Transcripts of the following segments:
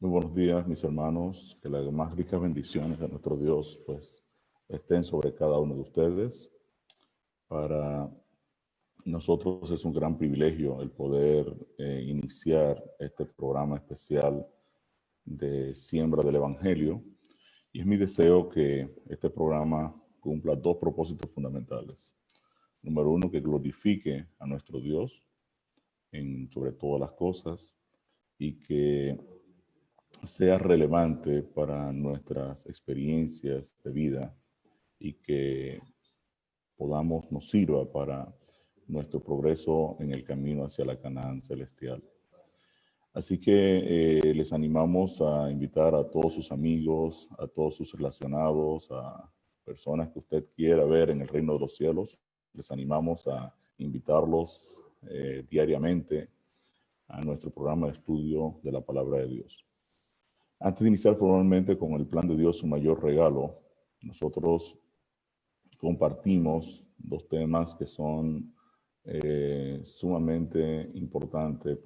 Muy buenos días, mis hermanos. Que las más ricas bendiciones de nuestro Dios, pues, estén sobre cada uno de ustedes. Para nosotros es un gran privilegio el poder iniciar este programa especial de Siembra del Evangelio. Y es mi deseo que este programa cumpla dos propósitos fundamentales. Número uno, que glorifique a nuestro Dios sobre todas las cosas y que sea relevante para nuestras experiencias de vida y que nos sirva para nuestro progreso en el camino hacia la Canaán celestial. Así que les animamos a invitar a todos sus amigos, a todos sus relacionados, a personas que usted quiera ver en el reino de los cielos. Les animamos a invitarlos diariamente a nuestro programa de estudio de la palabra de Dios. Antes de iniciar formalmente con el plan de Dios, su mayor regalo, nosotros compartimos dos temas que son sumamente importantes eh,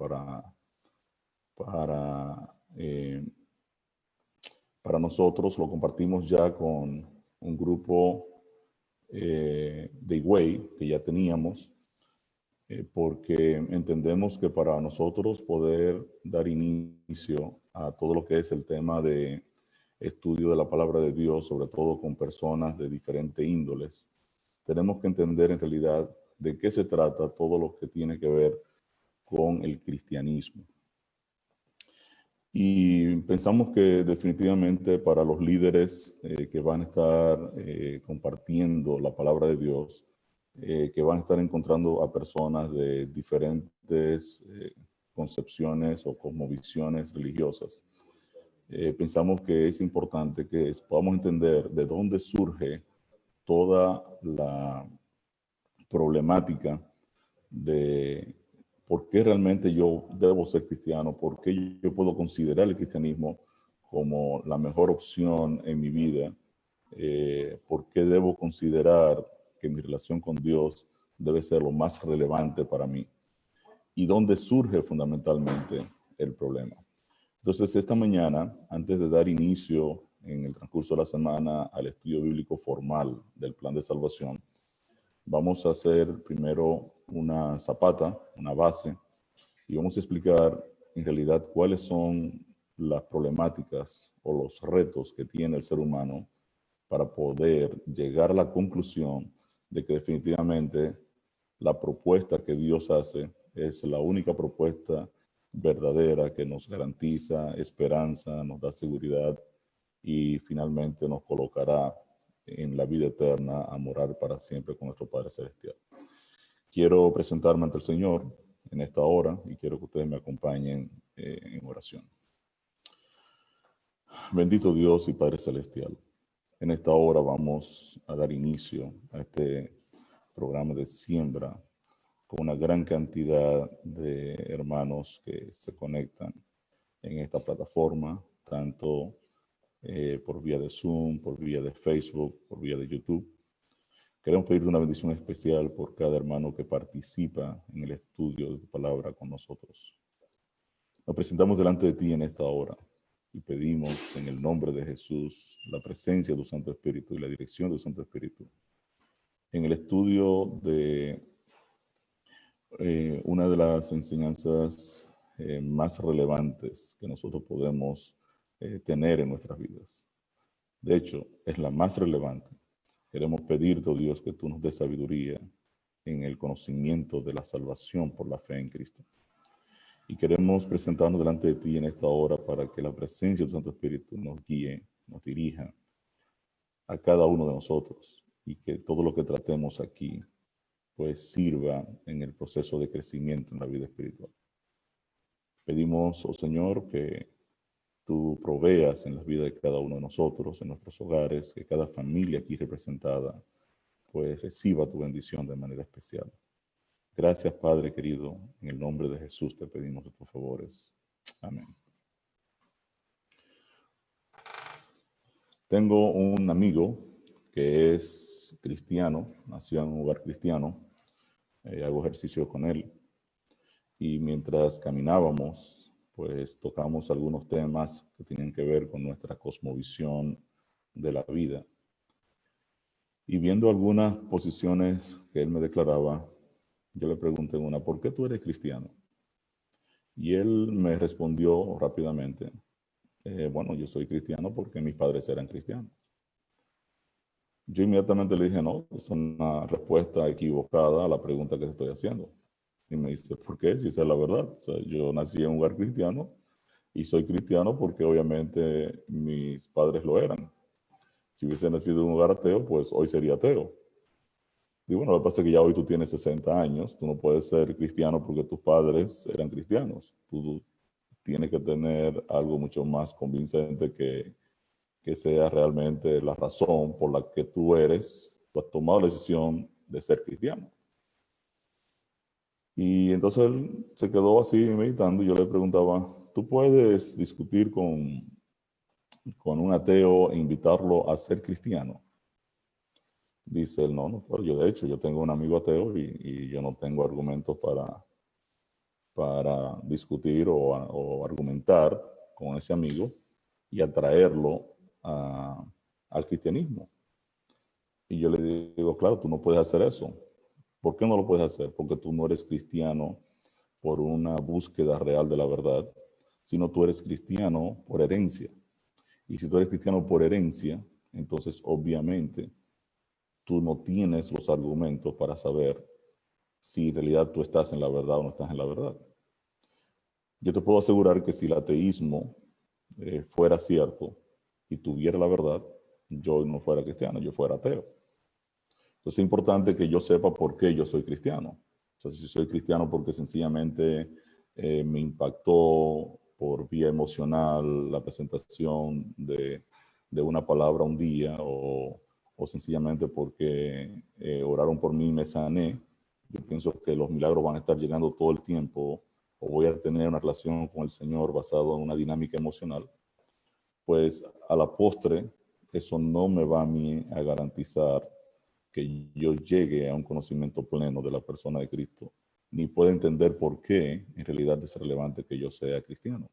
para nosotros. Lo compartimos ya con un grupo de Higüey que ya teníamos, porque entendemos que para nosotros poder dar inicio a todo lo que es el tema de estudio de la palabra de Dios, sobre todo con personas de diferentes índoles, tenemos que entender en realidad de qué se trata todo lo que tiene que ver con el cristianismo. Y pensamos que definitivamente para los líderes que van a estar compartiendo la palabra de Dios, que van a estar encontrando a personas de diferentes concepciones o cosmovisiones religiosas, pensamos que es importante que podamos entender de dónde surge toda la problemática de por qué realmente yo debo ser cristiano, por qué yo puedo considerar el cristianismo como la mejor opción en mi vida, por qué debo considerar que mi relación con Dios debe ser lo más relevante para mí y dónde surge fundamentalmente el problema. Entonces, esta mañana, antes de dar inicio en el transcurso de la semana al estudio bíblico formal del plan de salvación, vamos a hacer primero una zapata, una base, y vamos a explicar en realidad cuáles son las problemáticas o los retos que tiene el ser humano para poder llegar a la conclusión de que definitivamente la propuesta que Dios hace es la única propuesta verdadera que nos garantiza esperanza, nos da seguridad y finalmente nos colocará en la vida eterna a morar para siempre con nuestro Padre Celestial. Quiero presentarme ante el Señor en esta hora y quiero que ustedes me acompañen en oración. Bendito Dios y Padre Celestial, en esta hora vamos a dar inicio a este programa de siembra con una gran cantidad de hermanos que se conectan en esta plataforma, tanto por vía de Zoom, por vía de Facebook, por vía de YouTube. Queremos pedirte una bendición especial por cada hermano que participa en el estudio de tu palabra con nosotros. Nos presentamos delante de ti en esta hora y pedimos en el nombre de Jesús la presencia de tu Santo Espíritu y la dirección de tu Santo Espíritu en el estudio de una de las enseñanzas más relevantes que nosotros podemos tener en nuestras vidas. De hecho, es la más relevante. Queremos pedirte, oh Dios, que tú nos des sabiduría en el conocimiento de la salvación por la fe en Cristo. Y queremos presentarnos delante de ti en esta hora para que la presencia del Santo Espíritu nos guíe, nos dirija a cada uno de nosotros y que todo lo que tratemos aquí pues sirva en el proceso de crecimiento en la vida espiritual. Pedimos, oh Señor, que tú proveas en la vida de cada uno de nosotros, en nuestros hogares, que cada familia aquí representada pues reciba tu bendición de manera especial. Gracias, Padre querido, en el nombre de Jesús te pedimos tus favores. Amén. Tengo un amigo que es cristiano, nació en un hogar cristiano, hago ejercicio con él y mientras caminábamos pues tocamos algunos temas que tienen que ver con nuestra cosmovisión de la vida. Y viendo algunas posiciones que él me declaraba, yo le pregunté una, ¿por qué tú eres cristiano? Y él me respondió rápidamente, bueno, yo soy cristiano porque mis padres eran cristianos. Yo inmediatamente le dije, no, es una respuesta equivocada a la pregunta que te estoy haciendo. Y me dice, ¿por qué? Si esa es la verdad. O sea, yo nací en un hogar cristiano y soy cristiano porque obviamente mis padres lo eran. Si hubiese nacido en un hogar ateo, pues hoy sería ateo. Y bueno, lo que pasa es que ya hoy tú tienes 60 años, tú no puedes ser cristiano porque tus padres eran cristianos. Tú tienes que tener algo mucho más convincente que sea realmente la razón por la que tú has tomado la decisión de ser cristiano. Y entonces él se quedó así meditando y yo le preguntaba, ¿tú puedes discutir con un ateo e invitarlo a ser cristiano? Dice él, no, no puedo. Yo de hecho, yo tengo un amigo ateo y yo no tengo argumentos para discutir o argumentar con ese amigo y atraerlo al cristianismo. Y yo le digo, claro, tú no puedes hacer eso. ¿Por qué no lo puedes hacer? Porque tú no eres cristiano por una búsqueda real de la verdad, sino tú eres cristiano por herencia. Y si tú eres cristiano por herencia, entonces obviamente tú no tienes los argumentos para saber si en realidad tú estás en la verdad o no estás en la verdad. Yo te puedo asegurar que si el ateísmo fuera cierto y tuviera la verdad, yo no fuera cristiano, yo fuera ateo. Entonces es importante que yo sepa por qué yo soy cristiano. O sea, si soy cristiano porque sencillamente me impactó por vía emocional la presentación de una palabra un día o sencillamente porque oraron por mí y me sané, yo pienso que los milagros van a estar llegando todo el tiempo o voy a tener una relación con el Señor basado en una dinámica emocional, pues a la postre eso no me va a mí a garantizar que yo llegue a un conocimiento pleno de la persona de Cristo, ni pueda entender por qué en realidad es relevante que yo sea cristiano.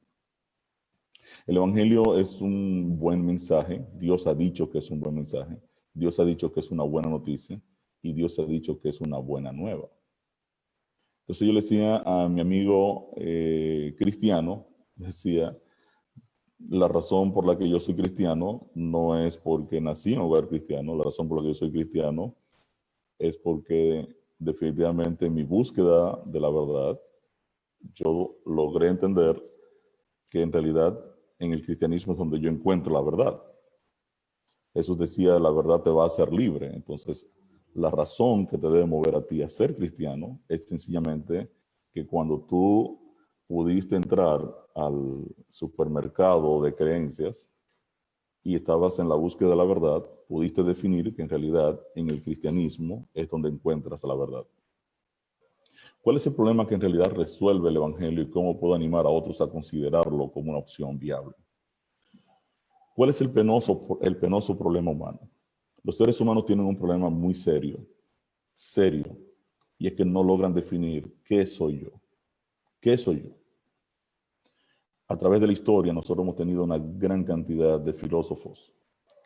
El Evangelio es un buen mensaje, Dios ha dicho que es un buen mensaje, Dios ha dicho que es una buena noticia y Dios ha dicho que es una buena nueva. Entonces yo le decía a mi amigo cristiano, decía, la razón por la que yo soy cristiano no es porque nací en un hogar cristiano, la razón por la que yo soy cristiano es porque definitivamente en mi búsqueda de la verdad, yo logré entender que en realidad en el cristianismo es donde yo encuentro la verdad. Jesús decía, la verdad te va a hacer libre. Entonces, la razón que te debe mover a ti a ser cristiano es sencillamente que cuando tú pudiste entrar al supermercado de creencias y estabas en la búsqueda de la verdad, pudiste definir que en realidad en el cristianismo es donde encuentras la verdad. ¿Cuál es el problema que en realidad resuelve el Evangelio y cómo puedo animar a otros a considerarlo como una opción viable? ¿Cuál es el penoso problema humano? Los seres humanos tienen un problema muy serio, serio, y es que no logran definir qué soy yo. ¿Qué soy yo? A través de la historia nosotros hemos tenido una gran cantidad de filósofos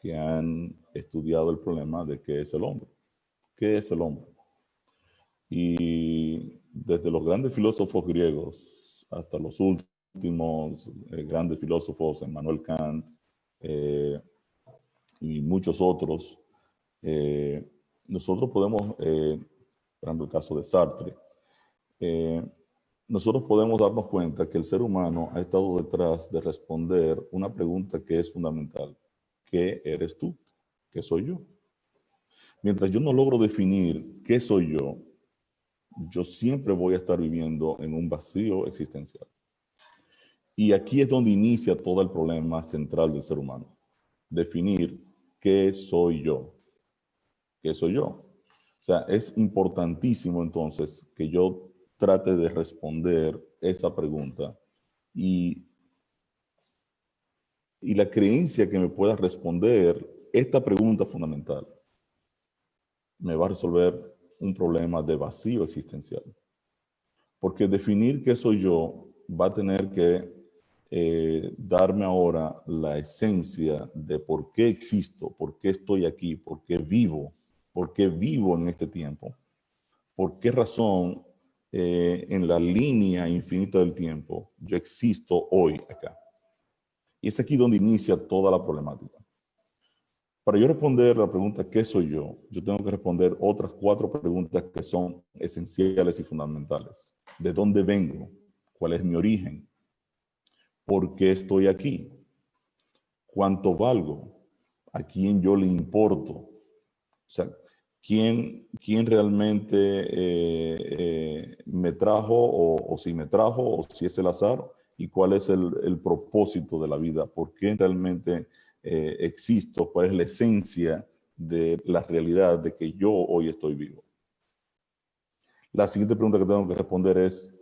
que han estudiado el problema de qué es el hombre. ¿Qué es el hombre? Y desde los grandes filósofos griegos hasta los últimos grandes filósofos, Emmanuel Kant y muchos otros, nosotros podemos, por ejemplo, el caso de Sartre, eh, nosotros podemos darnos cuenta que el ser humano ha estado detrás de responder una pregunta que es fundamental. ¿Qué eres tú? ¿Qué soy yo? Mientras yo no logro definir qué soy yo siempre voy a estar viviendo en un vacío existencial. Y aquí es donde inicia todo el problema central del ser humano. Definir qué soy yo. ¿Qué soy yo? O sea, es importantísimo entonces que yo trate de responder esa pregunta y, y la creencia que me pueda responder esta pregunta fundamental me va a resolver un problema de vacío existencial. Porque definir qué soy yo va a tener que darme ahora la esencia de por qué existo, por qué estoy aquí, por qué vivo en este tiempo, por qué razón en la línea infinita del tiempo yo existo hoy acá. Y es aquí donde inicia toda la problemática. Para yo responder la pregunta ¿qué soy yo? Yo tengo que responder otras 4 preguntas que son esenciales y fundamentales. ¿De dónde vengo? ¿Cuál es mi origen? ¿Por qué estoy aquí? ¿Cuánto valgo? ¿A quién yo le importo? O sea, ¿quién realmente me trajo o si me trajo o si es el azar? ¿Y cuál es el propósito de la vida? ¿Por qué realmente existo? ¿Cuál es la esencia de la realidad de que yo hoy estoy vivo? La siguiente pregunta que tengo que responder es,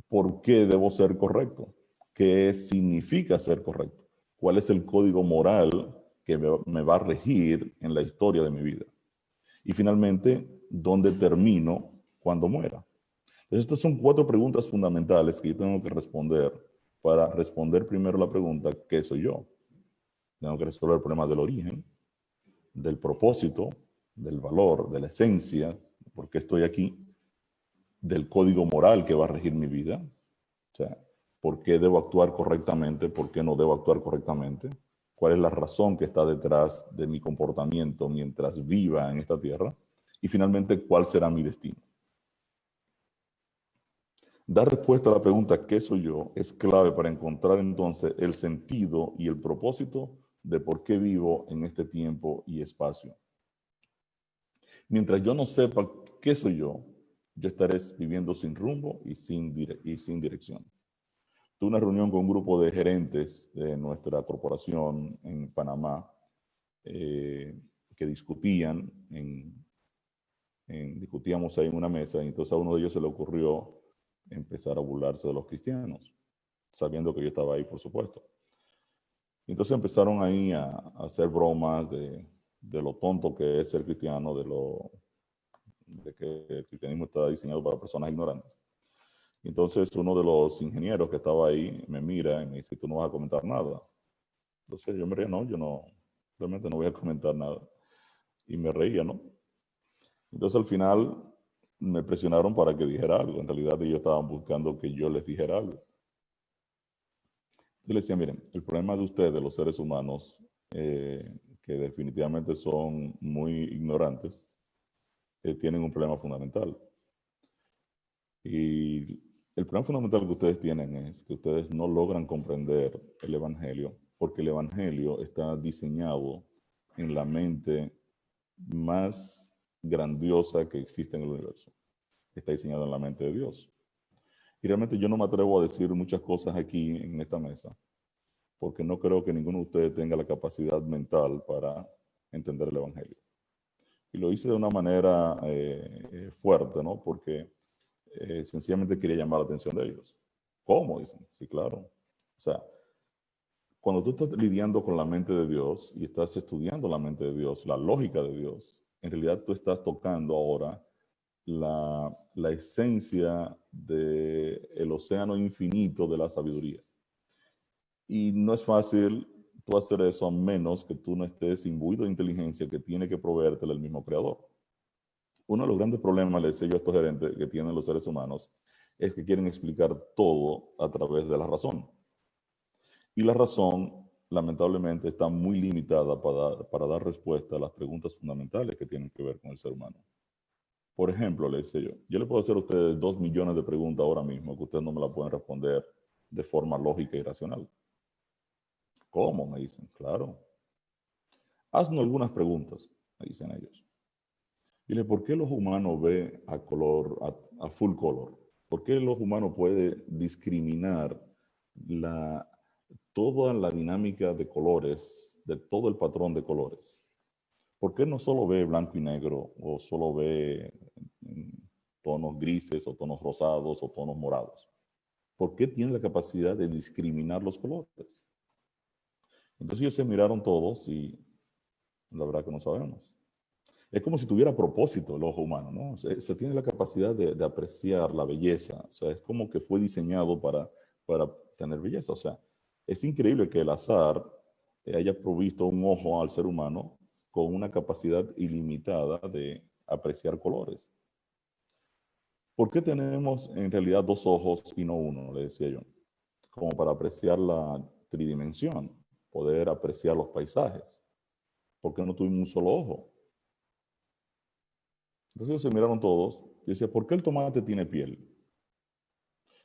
¿por qué debo ser correcto? ¿Qué significa ser correcto? ¿Cuál es el código moral que me va a regir en la historia de mi vida? Y finalmente, ¿dónde termino cuando muera? Entonces, estas son 4 preguntas fundamentales que yo tengo que responder para responder primero la pregunta, ¿qué soy yo? Tengo que resolver el problema del origen, del propósito, del valor, de la esencia, por qué estoy aquí, del código moral que va a regir mi vida, o sea, por qué debo actuar correctamente, por qué no debo actuar correctamente, cuál es la razón que está detrás de mi comportamiento mientras viva en esta tierra, y finalmente, cuál será mi destino. Dar respuesta a la pregunta ¿qué soy yo? Es clave para encontrar entonces el sentido y el propósito de por qué vivo en este tiempo y espacio. Mientras yo no sepa qué soy yo estaré viviendo sin rumbo y sin dirección. Tuve una reunión con un grupo de gerentes de nuestra corporación en Panamá que discutíamos ahí en una mesa y entonces a uno de ellos se le ocurrió empezar a burlarse de los cristianos, sabiendo que yo estaba ahí, por supuesto. Y entonces empezaron ahí a hacer bromas de lo tonto que es ser cristiano, de que el cristianismo está diseñado para personas ignorantes. Entonces uno de los ingenieros que estaba ahí me mira y me dice, tú no vas a comentar nada. Entonces yo me reía, no, yo no, realmente no voy a comentar nada. Y me reía, ¿no? Entonces al final me presionaron para que dijera algo. En realidad ellos estaban buscando que yo les dijera algo. Yo les decía, miren, el problema de ustedes, los seres humanos, que definitivamente son muy ignorantes, tienen un problema fundamental. Y el problema fundamental que ustedes tienen es que ustedes no logran comprender el Evangelio, porque el Evangelio está diseñado en la mente más grandiosa que existe en el universo. Está diseñado en la mente de Dios. Y realmente yo no me atrevo a decir muchas cosas aquí en esta mesa, porque no creo que ninguno de ustedes tenga la capacidad mental para entender el Evangelio. Y lo hice de una manera fuerte, ¿no? Porque sencillamente quería llamar la atención de ellos. ¿Cómo? Dicen. Sí, claro. O sea, cuando tú estás lidiando con la mente de Dios y estás estudiando la mente de Dios, la lógica de Dios, en realidad tú estás tocando ahora la esencia del océano infinito de la sabiduría. Y no es fácil tú hacer eso a menos que tú no estés imbuido de inteligencia que tiene que proveértela el mismo creador. Uno de los grandes problemas, le decía yo a estos gerentes que tienen los seres humanos, es que quieren explicar todo a través de la razón. Y la razón, lamentablemente, está muy limitada para dar respuesta a las preguntas fundamentales que tienen que ver con el ser humano. Por ejemplo, le decía yo le puedo hacer a ustedes 2 millones de preguntas ahora mismo que ustedes no me la pueden responder de forma lógica y racional. ¿Cómo? Me dicen, claro. Haznos algunas preguntas, me dicen ellos. Dile, ¿por qué los humanos ven a color, a full color? ¿Por qué los humanos pueden discriminar toda la dinámica de colores, de todo el patrón de colores? ¿Por qué no solo ve blanco y negro o solo ve tonos grises o tonos rosados o tonos morados? ¿Por qué tiene la capacidad de discriminar los colores? Entonces ellos se miraron todos y la verdad que no sabemos. Es como si tuviera propósito el ojo humano, ¿no? Se tiene la capacidad de apreciar la belleza. O sea, es como que fue diseñado para tener belleza. O sea, Es increíble que el azar haya provisto un ojo al ser humano con una capacidad ilimitada de apreciar colores. ¿Por qué tenemos en realidad dos ojos y no uno? Le decía yo. Como para apreciar la tridimensión, poder apreciar los paisajes. ¿Por qué no tuvimos un solo ojo? Entonces ellos se miraron todos y decía, ¿por qué el tomate tiene piel?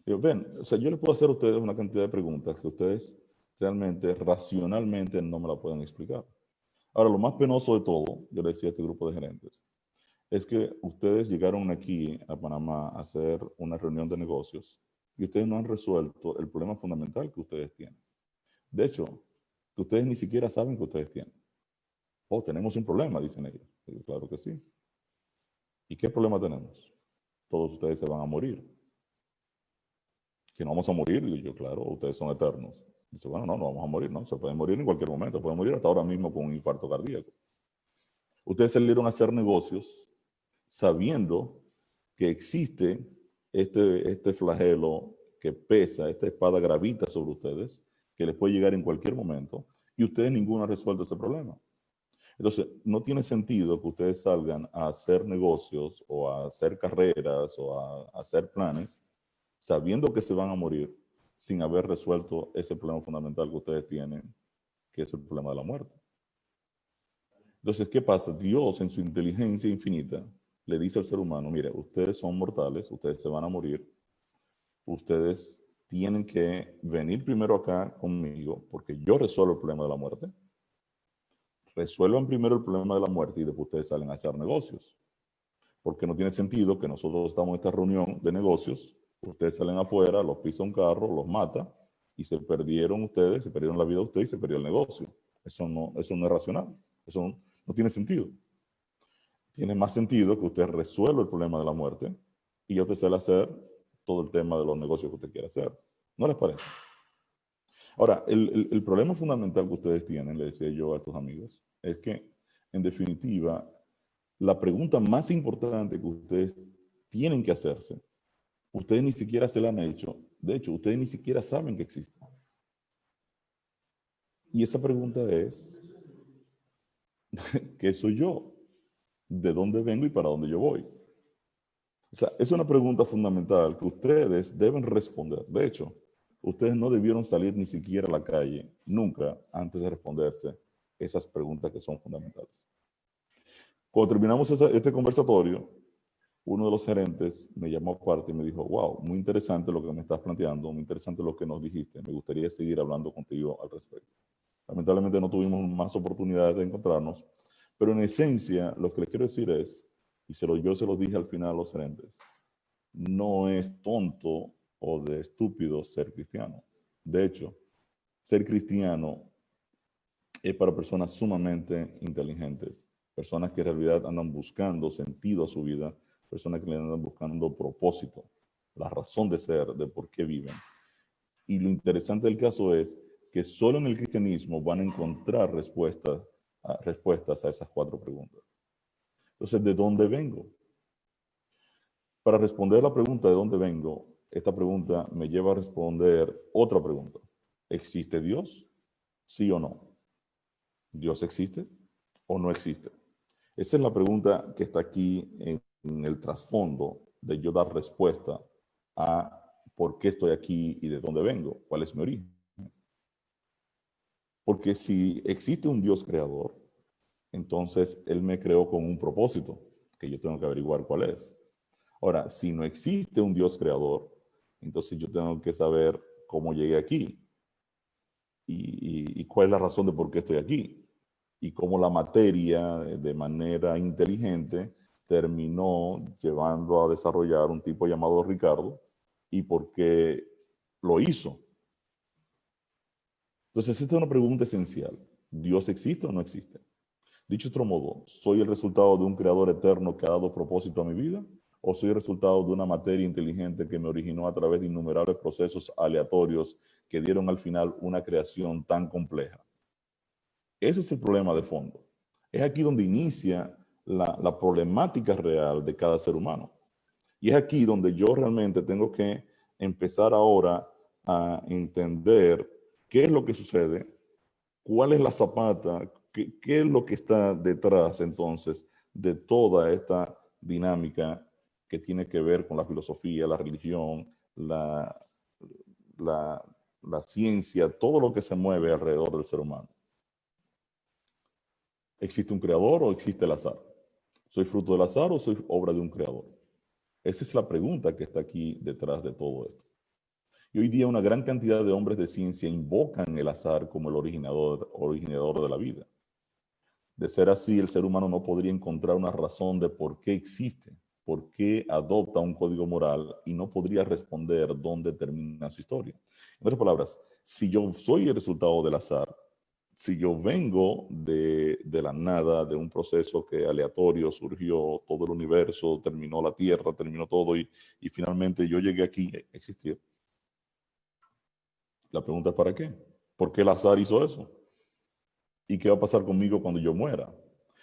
Digo, ven, o sea, yo les puedo hacer a ustedes una cantidad de preguntas que ustedes realmente, racionalmente, no me la pueden explicar. Ahora, lo más penoso de todo, yo le decía a este grupo de gerentes, es que ustedes llegaron aquí a Panamá a hacer una reunión de negocios y ustedes no han resuelto el problema fundamental que ustedes tienen. De hecho, que ustedes ni siquiera saben que ustedes tienen. Oh, tenemos un problema, dicen ellos. Digo, claro que sí. ¿Y qué problema tenemos? Todos ustedes se van a morir. ¿Que no vamos a morir? Digo yo, claro, ustedes son eternos. Dice, bueno, no, no vamos a morir, ¿no? Se pueden morir en cualquier momento, pueden morir hasta ahora mismo con un infarto cardíaco. Ustedes salieron a hacer negocios sabiendo que existe este flagelo que pesa, esta espada gravita sobre ustedes, que les puede llegar en cualquier momento, y ustedes ninguno ha resuelto ese problema. Entonces, no tiene sentido que ustedes salgan a hacer negocios o a hacer carreras o a hacer planes sabiendo que se van a morir sin haber resuelto ese problema fundamental que ustedes tienen, que es el problema de la muerte. Entonces, ¿qué pasa? Dios, en su inteligencia infinita, le dice al ser humano, mire, ustedes son mortales, ustedes se van a morir, ustedes tienen que venir primero acá conmigo porque yo resuelvo el problema de la muerte. Resuelvan primero el problema de la muerte y después ustedes salen a hacer negocios. Porque no tiene sentido que nosotros estamos en esta reunión de negocios, ustedes salen afuera, los pisa un carro, los mata y se perdieron ustedes, se perdieron la vida de ustedes y se perdió el negocio. Eso no es racional, eso no tiene sentido. Tiene más sentido que usted resuelva el problema de la muerte y yo te sale a hacer todo el tema de los negocios que usted quiere hacer. ¿No les parece? Ahora, el problema fundamental que ustedes tienen, le decía yo a estos amigos, es que, en definitiva, la pregunta más importante que ustedes tienen que hacerse, ustedes ni siquiera se la han hecho. De hecho, ustedes ni siquiera saben que existe. Y esa pregunta es, ¿qué soy yo? ¿De dónde vengo y para dónde yo voy? O sea, es una pregunta fundamental que ustedes deben responder. De hecho, ustedes no debieron salir ni siquiera a la calle, nunca, antes de responderse esas preguntas que son fundamentales. Cuando terminamos este conversatorio, uno de los gerentes me llamó aparte y me dijo, wow, muy interesante lo que me estás planteando, muy interesante lo que nos dijiste, me gustaría seguir hablando contigo al respecto. Lamentablemente no tuvimos más oportunidades de encontrarnos, pero en esencia lo que les quiero decir es, y yo se lo dije al final a los gerentes, no es tonto o de estúpido ser cristiano. De hecho, ser cristiano es para personas sumamente inteligentes, personas que en realidad andan buscando sentido a su vida, personas que le andan buscando propósito, la razón de ser, de por qué viven. Y lo interesante del caso es que solo en el cristianismo van a encontrar respuestas a esas cuatro preguntas. Entonces, ¿de dónde vengo? Para responder la pregunta de dónde vengo, esta pregunta me lleva a responder otra pregunta. ¿Existe Dios? ¿Sí o no? ¿Dios existe o no existe? Esa es la pregunta que está aquí en el trasfondo de yo dar respuesta a por qué estoy aquí y de dónde vengo, cuál es mi origen. Porque si existe un Dios creador, entonces Él me creó con un propósito, que yo tengo que averiguar cuál es. Ahora, si no existe un Dios creador, entonces yo tengo que saber cómo llegué aquí y cuál es la razón de por qué estoy aquí y cómo la materia de manera inteligente terminó llevando a desarrollar un tipo llamado Ricardo y por qué lo hizo. Entonces, esta es una pregunta esencial. ¿Dios existe o no existe? Dicho de otro modo, ¿soy el resultado de un creador eterno que ha dado propósito a mi vida? ¿O soy el resultado de una materia inteligente que me originó a través de innumerables procesos aleatorios que dieron al final una creación tan compleja? Ese es el problema de fondo. Es aquí donde inicia la problemática real de cada ser humano. Y es aquí donde yo realmente tengo que empezar ahora a entender ¿Qué es lo que sucede? ¿Cuál es la zapata? ¿Qué es lo que está detrás entonces de toda esta dinámica que tiene que ver con la filosofía, la religión, la, la ciencia, todo lo que se mueve alrededor del ser humano? ¿Existe un creador o existe el azar? ¿Soy fruto del azar o soy obra de un creador? Esa es la pregunta que está aquí detrás de todo esto. Y hoy día una gran cantidad de hombres de ciencia invocan el azar como el originador de la vida. De ser así, el ser humano no podría encontrar una razón de por qué existe, por qué adopta un código moral y no podría responder dónde termina su historia. En otras palabras, si yo soy el resultado del azar, si yo vengo de la nada, de un proceso que aleatorio surgió todo el universo, terminó la Tierra, terminó todo y finalmente yo llegué aquí a existir. La pregunta es ¿para qué? ¿Por qué el azar hizo eso? ¿Y qué va a pasar conmigo cuando yo muera?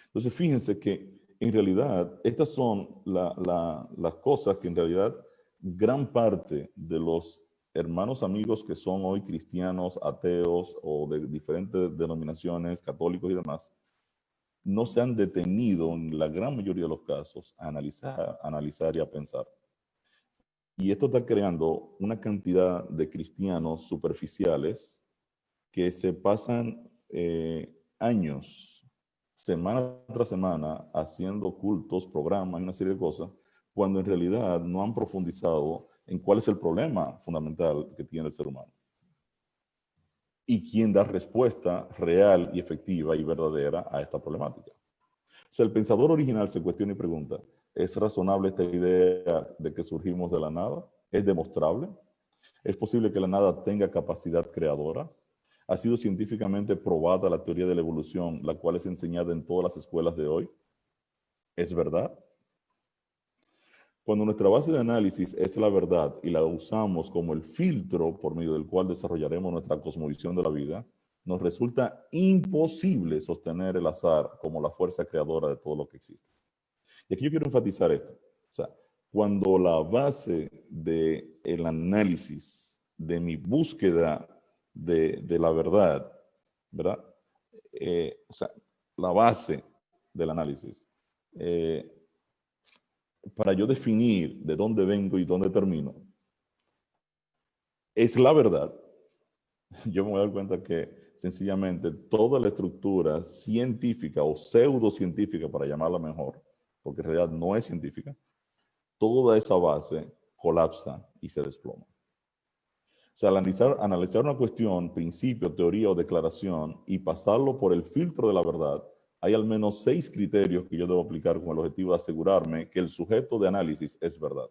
Entonces, fíjense que en realidad estas son las cosas que en realidad gran parte de los hermanos amigos que son hoy cristianos, ateos o de diferentes denominaciones, católicos y demás, no se han detenido en la gran mayoría de los casos a analizar y a pensar. Y esto está creando una cantidad de cristianos superficiales que se pasan años, semana tras semana, haciendo cultos, programas y una serie de cosas, cuando en realidad no han profundizado en cuál es el problema fundamental que tiene el ser humano. Y quién da respuesta real y efectiva y verdadera a esta problemática. O sea, el pensador original se cuestiona y pregunta, ¿es razonable esta idea de que surgimos de la nada? ¿Es demostrable? ¿Es posible que la nada tenga capacidad creadora? ¿Ha sido científicamente probada la teoría de la evolución, la cual es enseñada en todas las escuelas de hoy? ¿Es verdad? Cuando nuestra base de análisis es la verdad y la usamos como el filtro por medio del cual desarrollaremos nuestra cosmovisión de la vida, nos resulta imposible sostener el azar como la fuerza creadora de todo lo que existe. Y aquí yo quiero enfatizar esto. O sea, cuando la base del análisis, de mi búsqueda de la verdad, ¿verdad? O sea, la base del análisis, eh, para yo definir de dónde vengo y dónde termino, es la verdad. Yo me voy a dar cuenta que sencillamente toda la estructura científica o pseudocientífica, para llamarla mejor, porque en realidad no es científica, toda esa base colapsa y se desploma. O sea, analizar una cuestión, principio, teoría o declaración y pasarlo por el filtro de la verdad, hay al menos 6 criterios que yo debo aplicar con el objetivo de asegurarme que el sujeto de análisis es verdad.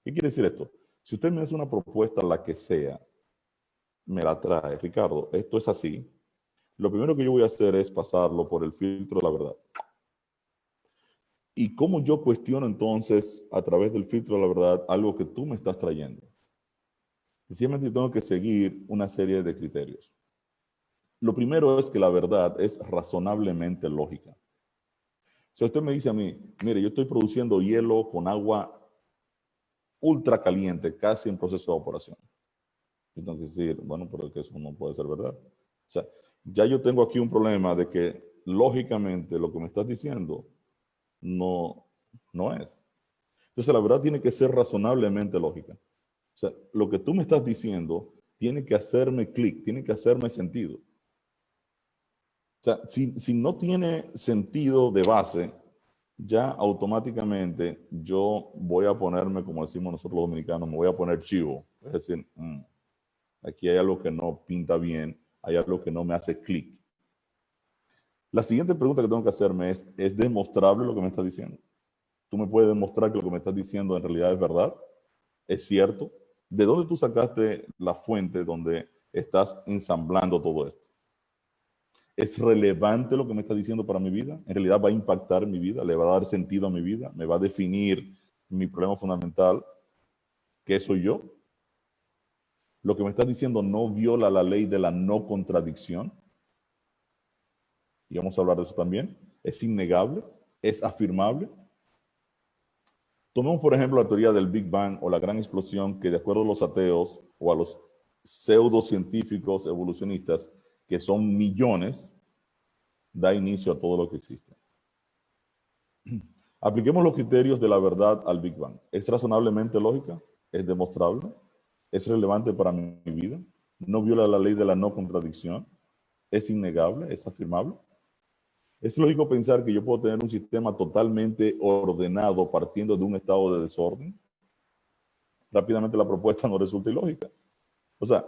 ¿Qué quiere decir esto? Si usted me hace una propuesta, la que sea, me la trae, Ricardo, esto es así, lo primero que yo voy a hacer es pasarlo por el filtro de la verdad. ¿Y cómo yo cuestiono entonces a través del filtro de la verdad algo que tú me estás trayendo? Sencillamente tengo que seguir una serie de criterios. Lo primero es que la verdad es razonablemente lógica. Si usted me dice a mí, mire, yo estoy produciendo hielo con agua ultra caliente, casi en proceso de evaporación. Yo tengo que decir, bueno, pero es que eso no puede ser verdad. O sea, ya yo tengo aquí un problema de que lógicamente lo que me estás diciendo no es. Entonces la verdad tiene que ser razonablemente lógica. O sea, lo que tú me estás diciendo tiene que hacerme clic, tiene que hacerme sentido. O sea, si no tiene sentido de base, ya automáticamente yo voy a ponerme, como decimos nosotros los dominicanos, me voy a poner chivo. Es decir, aquí hay algo que no pinta bien, hay algo que no me hace clic. La siguiente pregunta que tengo que hacerme ¿es demostrable lo que me estás diciendo? ¿Tú me puedes demostrar que lo que me estás diciendo en realidad es verdad? ¿Es cierto? ¿De dónde tú sacaste la fuente donde estás ensamblando todo esto? ¿Es relevante lo que me estás diciendo para mi vida? ¿En realidad va a impactar mi vida? ¿Le va a dar sentido a mi vida? ¿Me va a definir mi problema fundamental? ¿Qué soy yo? ¿Lo que me estás diciendo no viola la ley de la no contradicción? Y vamos a hablar de eso también. ¿Es innegable? ¿Es afirmable? Tomemos, por ejemplo, la teoría del Big Bang o la gran explosión que, de acuerdo a los ateos o a los pseudocientíficos evolucionistas, que son millones, da inicio a todo lo que existe. Apliquemos los criterios de la verdad al Big Bang. ¿Es razonablemente lógica? ¿Es demostrable? ¿Es relevante para mi vida? ¿No viola la ley de la no contradicción? ¿Es innegable? ¿Es afirmable? Es lógico pensar que yo puedo tener un sistema totalmente ordenado partiendo de un estado de desorden. Rápidamente la propuesta no resulta ilógica. O sea,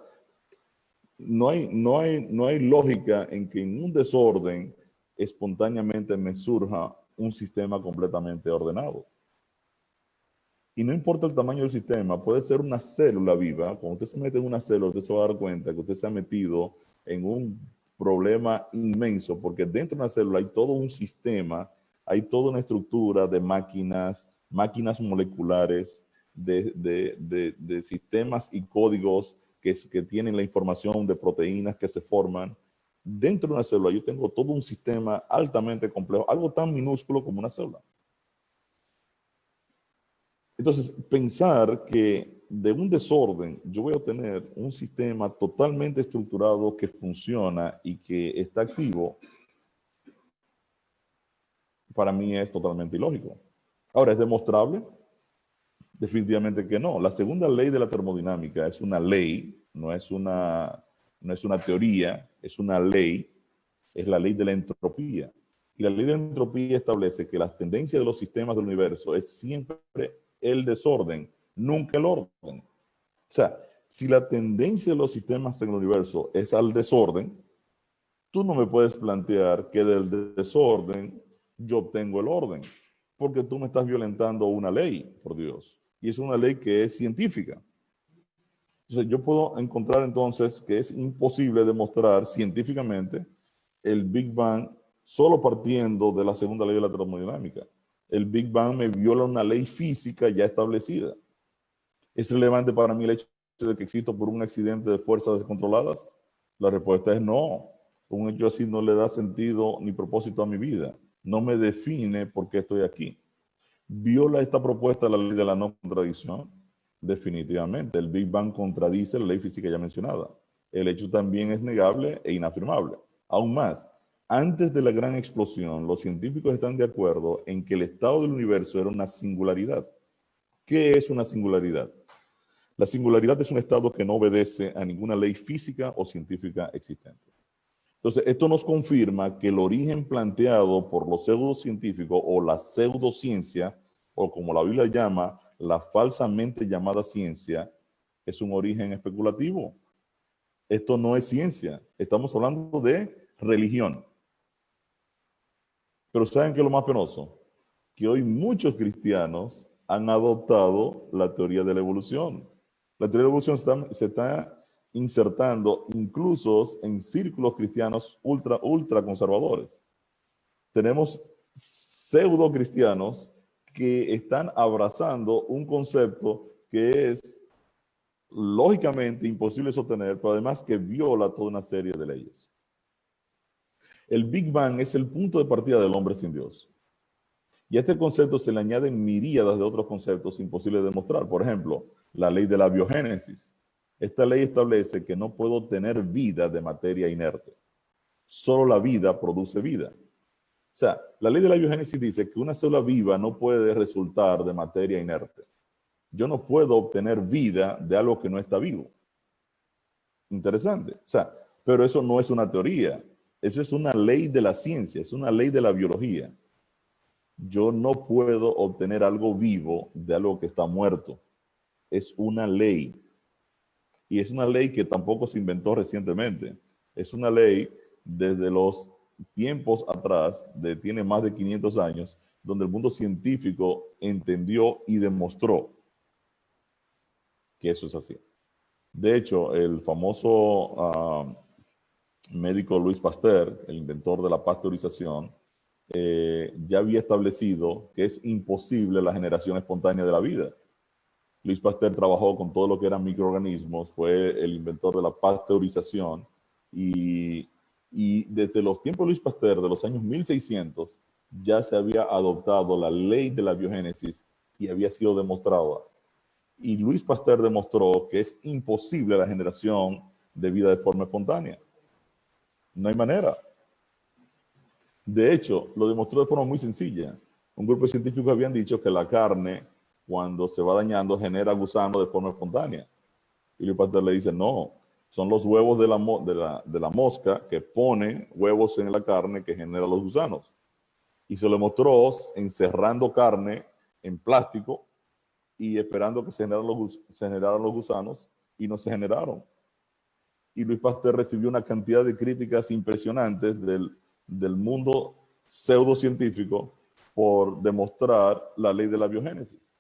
no hay lógica en que en un desorden espontáneamente me surja un sistema completamente ordenado. Y no importa el tamaño del sistema, puede ser una célula viva. Cuando usted se mete en una célula, usted se va a dar cuenta que usted se ha metido en un problema inmenso, porque dentro de una célula hay todo un sistema, hay toda una estructura de máquinas moleculares, de sistemas y códigos que tienen la información de proteínas que se forman. Dentro de una célula yo tengo todo un sistema altamente complejo, algo tan minúsculo como una célula. Entonces, pensar que de un desorden yo voy a obtener un sistema totalmente estructurado que funciona y que está activo, para mí es totalmente ilógico. Ahora, ¿es demostrable? Definitivamente que no. La segunda ley de la termodinámica es una ley, no es una teoría, es una ley, es la ley de la entropía. Y la ley de la entropía establece que las tendencias de los sistemas del universo es siempre el desorden, nunca el orden. O sea, si la tendencia de los sistemas en el universo es al desorden, tú no me puedes plantear que del desorden yo obtengo el orden, porque tú me estás violentando una ley, por Dios. Y es una ley que es científica. Entonces, yo puedo encontrar entonces que es imposible demostrar científicamente el Big Bang solo partiendo de la segunda ley de la termodinámica. El Big Bang me viola una ley física ya establecida. ¿Es relevante para mí el hecho de que existo por un accidente de fuerzas descontroladas? La respuesta es no. Un hecho así no le da sentido ni propósito a mi vida. No me define por qué estoy aquí. ¿Viola esta propuesta la ley de la no contradicción? Definitivamente. El Big Bang contradice la ley física ya mencionada. El hecho también es negable e inafirmable. Aún más, antes de la gran explosión, los científicos están de acuerdo en que el estado del universo era una singularidad. ¿Qué es una singularidad? La singularidad es un estado que no obedece a ninguna ley física o científica existente. Entonces, esto nos confirma que el origen planteado por los pseudocientíficos o la pseudociencia, o como la Biblia llama, la falsamente llamada ciencia, es un origen especulativo. Esto no es ciencia. Estamos hablando de religión. Pero ¿saben qué es lo más penoso? Que hoy muchos cristianos han adoptado la teoría de la evolución. La teoría de la evolución se está insertando incluso en círculos cristianos ultra conservadores. Tenemos pseudo cristianos que están abrazando un concepto que es lógicamente imposible de sostener, pero además que viola toda una serie de leyes. El Big Bang es el punto de partida del hombre sin Dios. Y a este concepto se le añaden miríadas de otros conceptos imposibles de demostrar. Por ejemplo, la ley de la biogénesis. Esta ley establece que no puedo tener vida de materia inerte. Solo la vida produce vida. O sea, la ley de la biogénesis dice que una célula viva no puede resultar de materia inerte. Yo no puedo obtener vida de algo que no está vivo. Interesante. O sea, pero eso no es una teoría. Eso es una ley de la ciencia, es una ley de la biología. Yo no puedo obtener algo vivo de algo que está muerto. Es una ley. Y es una ley que tampoco se inventó recientemente. Es una ley desde los tiempos atrás, tiene más de 500 años, donde el mundo científico entendió y demostró que eso es así. De hecho, el famoso médico Louis Pasteur, el inventor de la pasteurización, ya había establecido que es imposible la generación espontánea de la vida. Louis Pasteur trabajó con todo lo que eran microorganismos, fue el inventor de la pasteurización y desde los tiempos de Louis Pasteur, de los años 1600, ya se había adoptado la ley de la biogénesis y había sido demostrada Y Louis Pasteur demostró que es imposible la generación de vida de forma espontánea. No hay manera. De hecho, lo demostró de forma muy sencilla. Un grupo de científicos habían dicho que la carne, cuando se va dañando, genera gusanos de forma espontánea. Y Louis Pasteur le dice, no, son los huevos de la mosca que ponen huevos en la carne que genera los gusanos. Y se lo mostró encerrando carne en plástico y esperando que se generaran los gusanos, y no se generaron. Y Louis Pasteur recibió una cantidad de críticas impresionantes del mundo pseudocientífico por demostrar la ley de la biogénesis.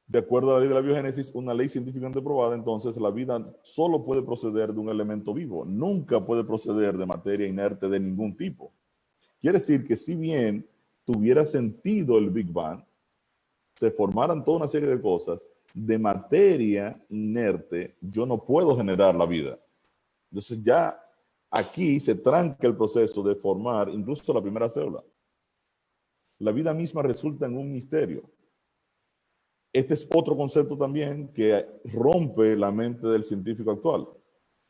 De acuerdo a la ley de la biogénesis, una ley científicamente probada, entonces la vida solo puede proceder de un elemento vivo, nunca puede proceder de materia inerte de ningún tipo. Quiere decir que si bien tuviera sentido el Big Bang, se formaran toda una serie de cosas, de materia inerte yo no puedo generar la vida. Entonces ya aquí se tranca el proceso de formar incluso la primera célula. La vida misma resulta en un misterio. Este es otro concepto también que rompe la mente del científico actual.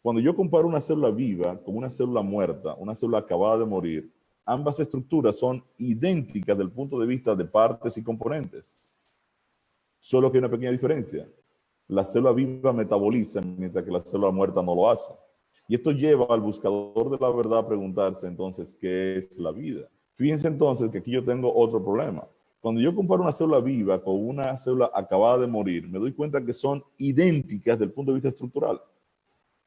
Cuando yo comparo una célula viva con una célula muerta, una célula acabada de morir, ambas estructuras son idénticas desde el punto de vista de partes y componentes. Solo que hay una pequeña diferencia. La célula viva metaboliza, mientras que la célula muerta no lo hace. Y esto lleva al buscador de la verdad a preguntarse entonces, ¿qué es la vida? Fíjense entonces que aquí yo tengo otro problema. Cuando yo comparo una célula viva con una célula acabada de morir, me doy cuenta que son idénticas desde el punto de vista estructural.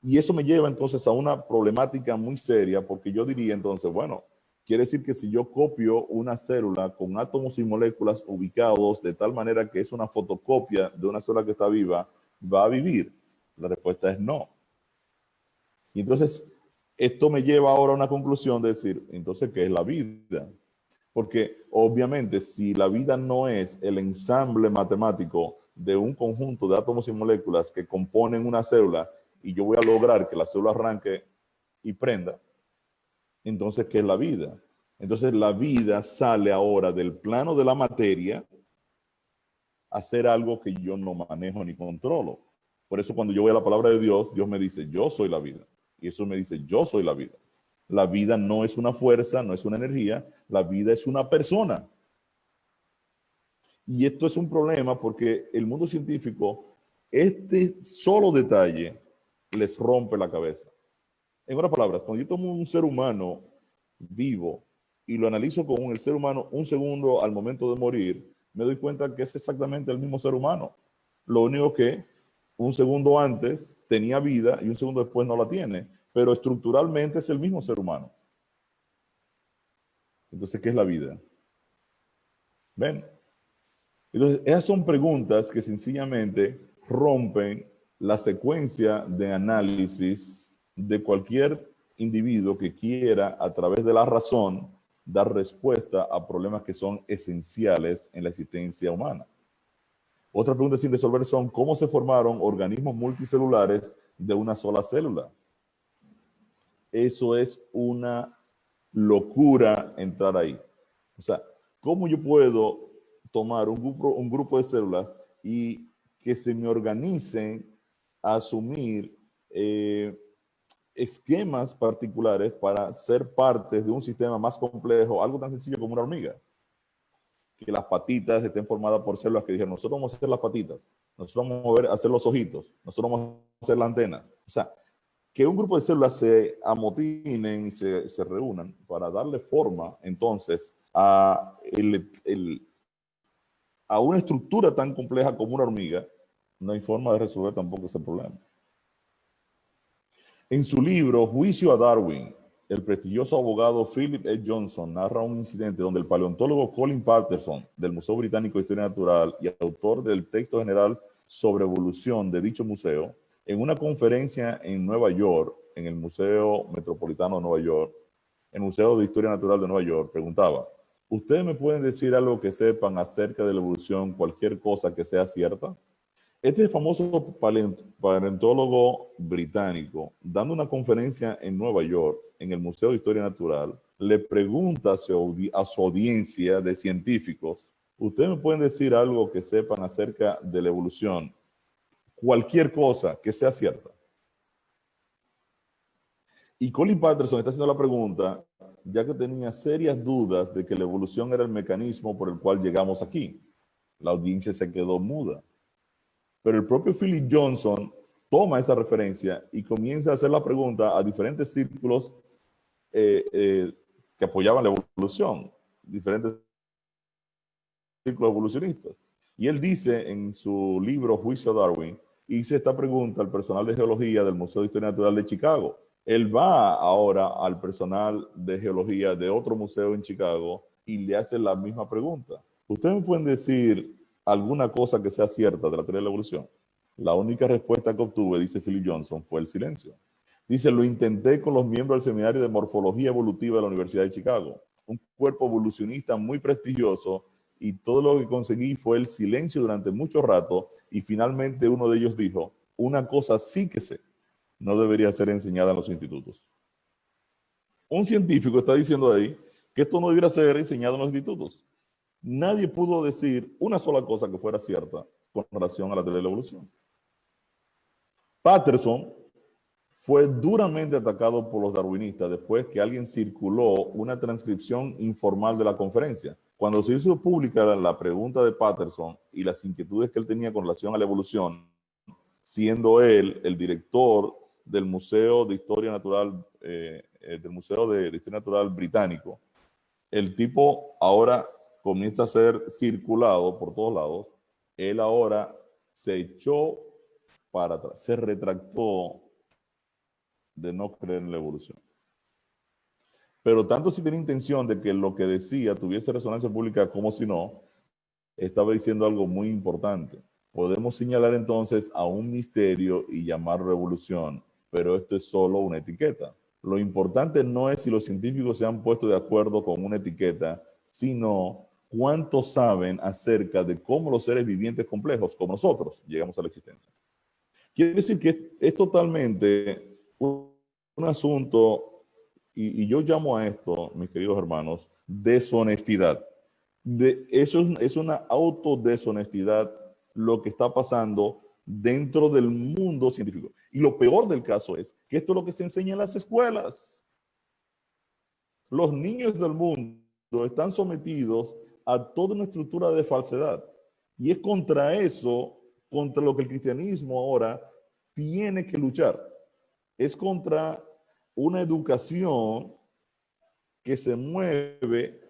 Y eso me lleva entonces a una problemática muy seria, porque yo diría entonces, bueno, quiere decir que si yo copio una célula con átomos y moléculas ubicados de tal manera que es una fotocopia de una célula que está viva, ¿va a vivir? La respuesta es no. Y entonces, esto me lleva ahora a una conclusión de decir, entonces, ¿qué es la vida? Porque obviamente si la vida no es el ensamble matemático de un conjunto de átomos y moléculas que componen una célula y yo voy a lograr que la célula arranque y prenda, entonces, ¿qué es la vida? Entonces la vida sale ahora del plano de la materia a hacer algo que yo no manejo ni controlo. Por eso cuando yo voy a la palabra de Dios, Dios me dice, yo soy la vida. Y eso me dice, yo soy la vida. La vida no es una fuerza, no es una energía, la vida es una persona. Y esto es un problema porque el mundo científico, este solo detalle les rompe la cabeza. En otras palabras, cuando yo tomo un ser humano vivo y lo analizo con el ser humano un segundo al momento de morir, me doy cuenta que es exactamente el mismo ser humano. Lo único que un segundo antes tenía vida y un segundo después no la tiene, pero estructuralmente es el mismo ser humano. Entonces, ¿qué es la vida? ¿Ven? Entonces, esas son preguntas que sencillamente rompen la secuencia de análisis de cualquier individuo que quiera, a través de la razón, dar respuesta a problemas que son esenciales en la existencia humana. Otras preguntas sin resolver son, ¿cómo se formaron organismos multicelulares de una sola célula? Eso es una locura entrar ahí. O sea, ¿cómo yo puedo tomar un grupo de células y que se me organicen a asumir esquemas particulares para ser parte de un sistema más complejo, algo tan sencillo como una hormiga? Que las patitas estén formadas por células que dijeron, nosotros vamos a hacer las patitas, nosotros vamos a hacer los ojitos, nosotros vamos a hacer la antena. O sea, que un grupo de células se amotinen y se reúnan para darle forma entonces a una estructura tan compleja como una hormiga, no hay forma de resolver tampoco ese problema. En su libro Juicio a Darwin, el prestigioso abogado Philip E. Johnson narra un incidente donde el paleontólogo Colin Patterson, del Museo Británico de Historia Natural y autor del texto general sobre evolución de dicho museo, en una conferencia en Nueva York, en el Museo Metropolitano de Nueva York, el Museo de Historia Natural de Nueva York, preguntaba, ¿ustedes me pueden decir algo que sepan acerca de la evolución, cualquier cosa que sea cierta? Este famoso paleontólogo británico, dando una conferencia en Nueva York, en el Museo de Historia Natural, le pregunta a su audiencia de científicos Ustedes me pueden decir algo que sepan acerca de la evolución, cualquier cosa que sea cierta. Y Colin Patterson está haciendo la pregunta, ya que tenía serias dudas de que la evolución era el mecanismo por el cual llegamos aquí. La audiencia se quedó muda. Pero el propio Philip Johnson toma esa referencia y comienza a hacer la pregunta a diferentes círculos que apoyaban la evolución, diferentes círculos evolucionistas. Y él dice en su libro Juicio a Darwin, hice esta pregunta al personal de geología del Museo de Historia Natural de Chicago. Él va ahora al personal de geología de otro museo en Chicago y le hace la misma pregunta. ¿Ustedes me pueden decir alguna cosa que sea cierta de la teoría de la evolución? La única respuesta que obtuve, dice Philip Johnson, fue el silencio. Dice, lo intenté con los miembros del Seminario de Morfología Evolutiva de la Universidad de Chicago, un cuerpo evolucionista muy prestigioso, y todo lo que conseguí fue el silencio durante mucho rato, y finalmente uno de ellos dijo, una cosa sí que sé, no debería ser enseñada en los institutos. Un científico está diciendo ahí que esto no debería ser enseñado en los institutos. Nadie pudo decir una sola cosa que fuera cierta con relación a la teoría de la evolución. Patterson fue duramente atacado por los darwinistas después que alguien circuló una transcripción informal de la conferencia. Cuando se hizo pública la pregunta de Patterson y las inquietudes que él tenía con relación a la evolución, siendo él el director del Museo de Historia Natural, del Museo de Historia Natural británico, el tipo ahora comienza a ser circulado por todos lados. Él ahora se echó para atrás, se retractó de no creer en la evolución. Pero tanto si tenía intención de que lo que decía tuviese resonancia pública como si no, estaba diciendo algo muy importante. Podemos señalar entonces a un misterio y llamarlo evolución, pero esto es solo una etiqueta. Lo importante no es si los científicos se han puesto de acuerdo con una etiqueta, sino cuánto saben acerca de cómo los seres vivientes complejos, como nosotros, llegamos a la existencia. Quiere decir que es totalmente un asunto, y yo llamo a esto, mis queridos hermanos, deshonestidad. Eso es una autodeshonestidad lo que está pasando dentro del mundo científico. Y lo peor del caso es que esto es lo que se enseña en las escuelas. Los niños del mundo están sometidos a toda una estructura de falsedad. Y es contra eso, contra lo que el cristianismo ahora tiene que luchar. Es contra una educación que se mueve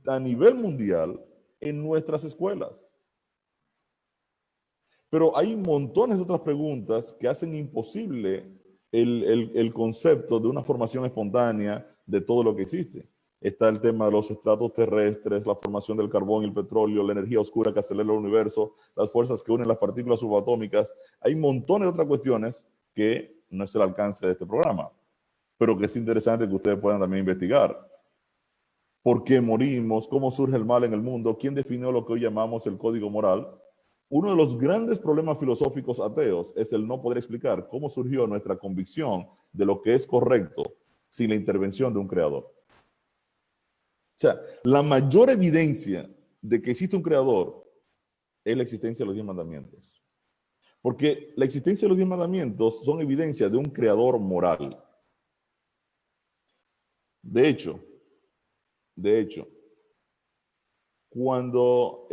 a nivel mundial en nuestras escuelas. Pero hay montones de otras preguntas que hacen imposible el concepto de una formación espontánea de todo lo que existe. Está el tema de los estratos terrestres, la formación del carbón y el petróleo, la energía oscura que acelera el universo, las fuerzas que unen las partículas subatómicas. Hay montones de otras cuestiones que no es el alcance de este programa, pero que es interesante que ustedes puedan también investigar. ¿Por qué morimos? ¿Cómo surge el mal en el mundo? ¿Quién definió lo que hoy llamamos el código moral? Uno de los grandes problemas filosóficos ateos es el no poder explicar cómo surgió nuestra convicción de lo que es correcto sin la intervención de un creador. O sea, la mayor evidencia de que existe un creador es la existencia de los 10 mandamientos. Porque la existencia de los 10 mandamientos son evidencia de un creador moral. De hecho, cuando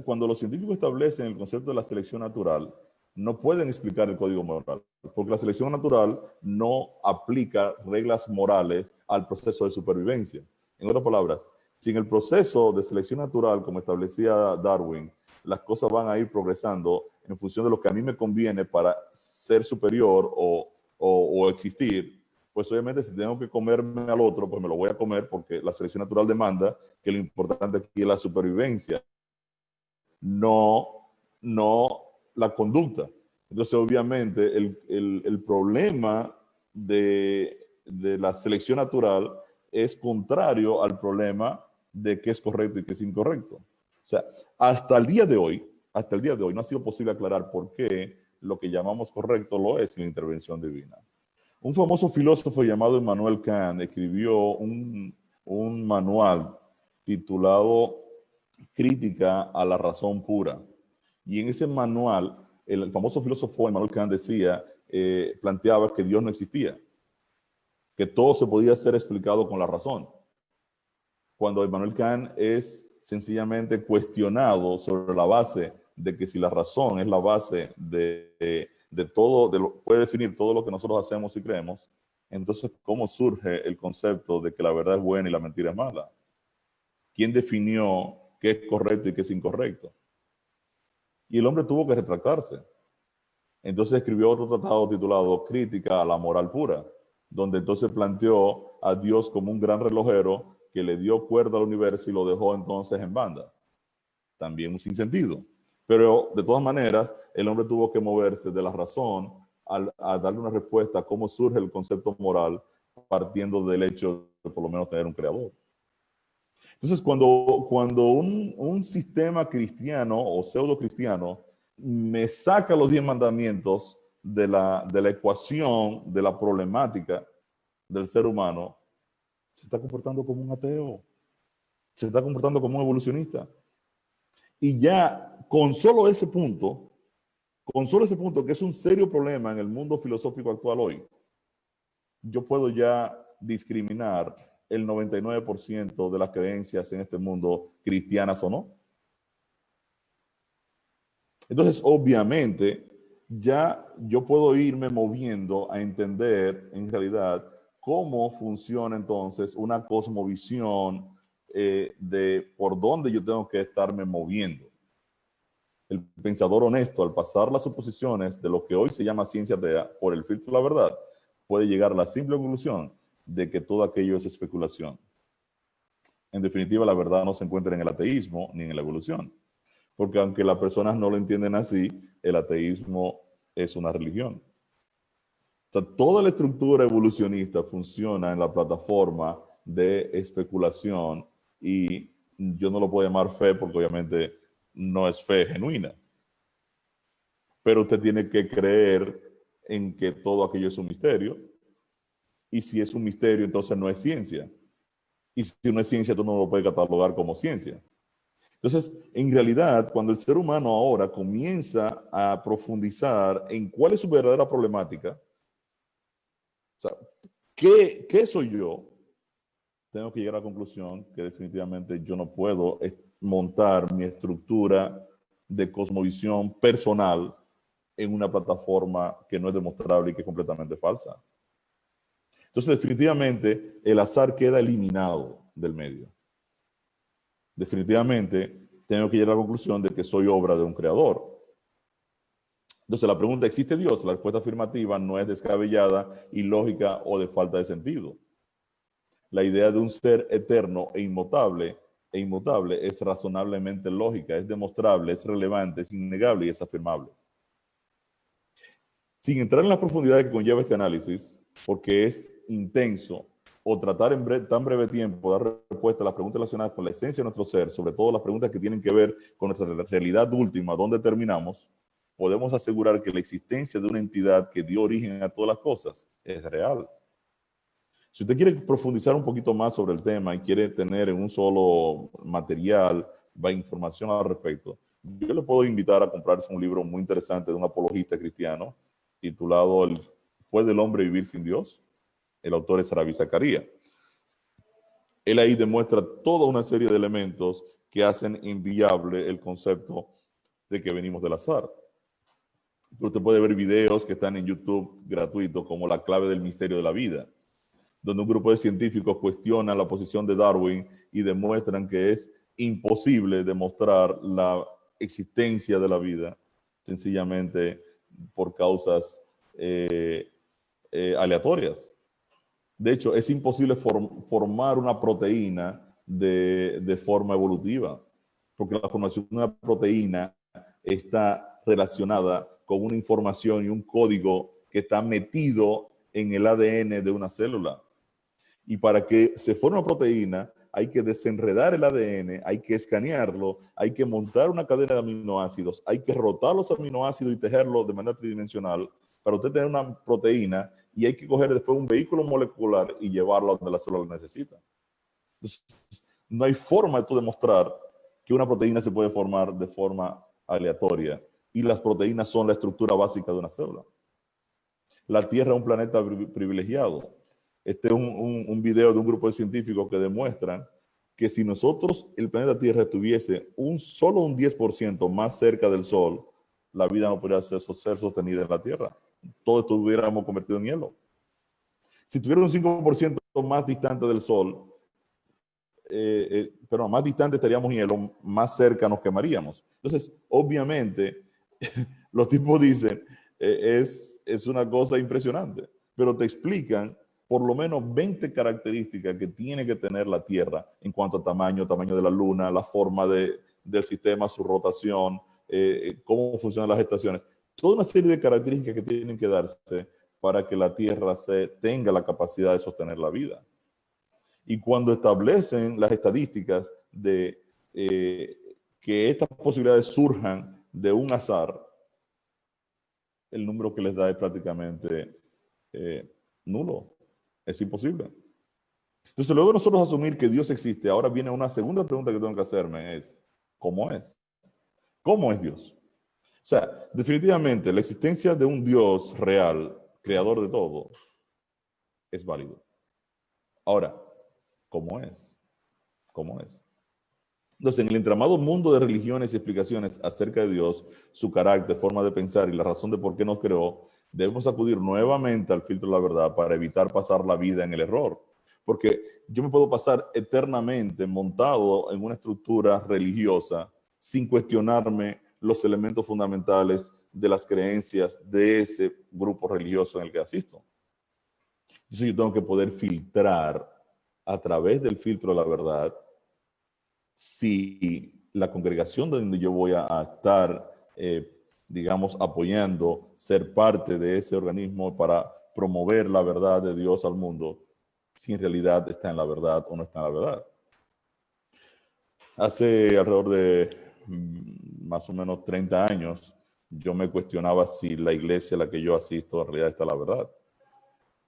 cuando los científicos establecen el concepto de la selección natural, no pueden explicar el código moral, porque la selección natural no aplica reglas morales al proceso de supervivencia. En otras palabras, si en el proceso de selección natural, como establecía Darwin, las cosas van a ir progresando en función de lo que a mí me conviene para ser superior o existir, pues obviamente si tengo que comerme al otro, pues me lo voy a comer porque la selección natural demanda que lo importante aquí es la supervivencia, no la conducta. Entonces, obviamente, el problema de la selección natural es contrario al problema de qué es correcto y qué es incorrecto. O sea, hasta el día de hoy no ha sido posible aclarar por qué lo que llamamos correcto lo es sin intervención divina. Un famoso filósofo llamado Immanuel Kant escribió un manual titulado Crítica a la razón pura. Y en ese manual, el famoso filósofo Immanuel Kant decía, planteaba que Dios no existía, que todo se podía ser explicado con la razón. Cuando Immanuel Kant es sencillamente cuestionado sobre la base de que si la razón es la base de todo, puede definir todo lo que nosotros hacemos y creemos, entonces, ¿cómo surge el concepto de que la verdad es buena y la mentira es mala? ¿Quién definió qué es correcto y qué es incorrecto? Y el hombre tuvo que retractarse. Entonces escribió otro tratado titulado Crítica a la moral pura, donde entonces planteó a Dios como un gran relojero que le dio cuerda al universo y lo dejó entonces en banda. También un sinsentido. Pero de todas maneras, el hombre tuvo que moverse de la razón a darle una respuesta a cómo surge el concepto moral partiendo del hecho de por lo menos tener un creador. Entonces, cuando un sistema cristiano o pseudo cristiano me saca los 10 mandamientos de la ecuación, de la problemática del ser humano, se está comportando como un ateo, se está comportando como un evolucionista. Y ya con solo ese punto que es un serio problema en el mundo filosófico actual hoy, yo puedo ya discriminar el 99% de las creencias en este mundo, cristianas o no. Entonces, obviamente, ya yo puedo irme moviendo a entender en realidad cómo funciona entonces una cosmovisión de por dónde yo tengo que estarme moviendo. El pensador honesto, al pasar las suposiciones de lo que hoy se llama ciencia atea por el filtro de la verdad, puede llegar a la simple conclusión de que todo aquello es especulación. En definitiva, la verdad no se encuentra en el ateísmo ni en la evolución. Porque aunque las personas no lo entienden así, el ateísmo es una religión. O sea, toda la estructura evolucionista funciona en la plataforma de especulación y yo no lo puedo llamar fe porque obviamente no es fe genuina. Pero usted tiene que creer en que todo aquello es un misterio. Y si es un misterio, entonces no es ciencia. Y si no es ciencia, tú no lo puedes catalogar como ciencia. Entonces, en realidad, cuando el ser humano ahora comienza a profundizar en cuál es su verdadera problemática, o sea, ¿qué soy yo? Tengo que llegar a la conclusión que definitivamente yo no puedo montar mi estructura de cosmovisión personal en una plataforma que no es demostrable y que es completamente falsa. Entonces, definitivamente, el azar queda eliminado del medio. Definitivamente, tengo que llegar a la conclusión de que soy obra de un creador. Entonces, la pregunta, ¿existe Dios? La respuesta afirmativa no es descabellada, ilógica o de falta de sentido. La idea de un ser eterno e inmutable es razonablemente lógica, es demostrable, es relevante, es innegable y es afirmable. Sin entrar en la profundidad que conlleva este análisis, porque es intenso, o tratar en tan breve tiempo dar respuesta a las preguntas relacionadas con la esencia de nuestro ser, sobre todo las preguntas que tienen que ver con nuestra realidad última, dónde terminamos, podemos asegurar que la existencia de una entidad que dio origen a todas las cosas es real. Si usted quiere profundizar un poquito más sobre el tema y quiere tener en un solo material información al respecto, yo le puedo invitar a comprarse un libro muy interesante de un apologista cristiano titulado ¿Puede el hombre vivir sin Dios? El autor es Ravi Zacharias. Él ahí demuestra toda una serie de elementos que hacen inviable el concepto de que venimos del azar. Pero usted puede ver videos que están en YouTube gratuitos como La clave del misterio de la vida, donde un grupo de científicos cuestiona la posición de Darwin y demuestran que es imposible demostrar la existencia de la vida sencillamente por causas aleatorias. De hecho, es imposible formar una proteína de forma evolutiva, porque la formación de una proteína está relacionada con una información y un código que está metido en el ADN de una célula. Y para que se forme una proteína, hay que desenredar el ADN, hay que escanearlo, hay que montar una cadena de aminoácidos, hay que rotar los aminoácidos y tejerlos de manera tridimensional para usted tener una proteína, y hay que coger después un vehículo molecular y llevarlo a donde la célula lo necesita. Entonces, No hay forma de tú demostrar que una proteína se puede formar de forma aleatoria. Y las proteínas son la estructura básica de una célula. La Tierra es un planeta privilegiado. Este es un video de un grupo de científicos que demuestran que si nosotros, el planeta Tierra, estuviese solo un 10% más cerca del Sol, la vida no podría ser sostenida en la Tierra. Todos estuviéramos convertidos en hielo. Si tuviera un 5% más distante del Sol, pero más distante estaríamos en hielo, más cerca nos quemaríamos. Entonces, obviamente, los tipos dicen, es una cosa impresionante, pero te explican por lo menos 20 características que tiene que tener la Tierra en cuanto a tamaño de la Luna, la forma del sistema, su rotación, cómo funcionan las estaciones. Toda una serie de características que tienen que darse para que la Tierra tenga la capacidad de sostener la vida. Y cuando establecen las estadísticas de que estas posibilidades surjan de un azar, el número que les da es prácticamente nulo. Es imposible. Entonces, luego de nosotros asumir que Dios existe, ahora viene una segunda pregunta que tengo que hacerme, es, ¿cómo es? ¿Cómo es Dios? O sea, definitivamente la existencia de un Dios real, creador de todo, es válido. Ahora, ¿cómo es? ¿Cómo es? Entonces, en el entramado mundo de religiones y explicaciones acerca de Dios, su carácter, forma de pensar y la razón de por qué nos creó, debemos acudir nuevamente al filtro de la verdad para evitar pasar la vida en el error. Porque yo me puedo pasar eternamente montado en una estructura religiosa sin cuestionarme los elementos fundamentales de las creencias de ese grupo religioso en el que asisto. Entonces yo tengo que poder filtrar a través del filtro de la verdad si la congregación donde yo voy a estar, digamos, apoyando, ser parte de ese organismo para promover la verdad de Dios al mundo, si en realidad está en la verdad o no está en la verdad. Hace alrededor de más o menos 30 años, yo me cuestionaba si la iglesia a la que yo asisto en realidad está en la verdad.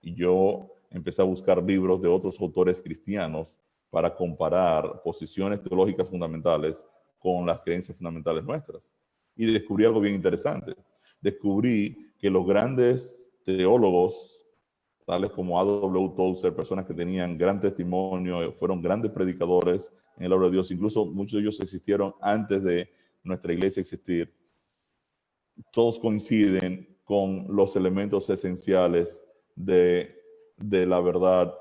Y yo empecé a buscar libros de otros autores cristianos para comparar posiciones teológicas fundamentales con las creencias fundamentales nuestras. Y descubrí algo bien interesante. Descubrí que los grandes teólogos, tales como A.W. Tozer, personas que tenían gran testimonio, fueron grandes predicadores en la obra de Dios, incluso muchos de ellos existieron antes de nuestra iglesia existir, todos coinciden con los elementos esenciales de la verdad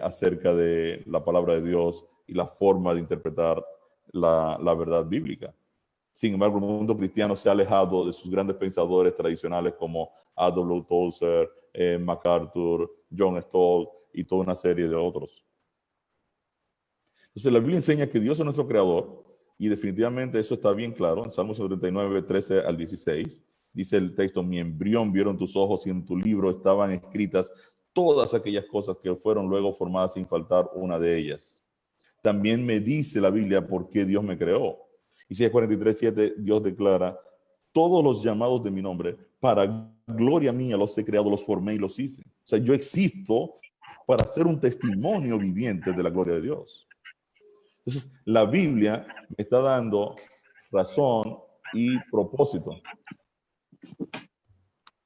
acerca de la palabra de Dios y la forma de interpretar la verdad bíblica. Sin embargo, el mundo cristiano se ha alejado de sus grandes pensadores tradicionales como A.W. Tozer, MacArthur, John Stott y toda una serie de otros. Entonces, la Biblia enseña que Dios es nuestro creador y definitivamente eso está bien claro. En Salmos 39, 13 al 16, dice el texto, mi embrión vieron tus ojos y en tu libro estaban escritas todas aquellas cosas que fueron luego formadas sin faltar una de ellas. También me dice la Biblia por qué Dios me creó. Isaías 43, 7, Dios declara, todos los llamados de mi nombre, para gloria mía los he creado, los formé y los hice. O sea, yo existo para ser un testimonio viviente de la gloria de Dios. Entonces, la Biblia me está dando razón y propósito.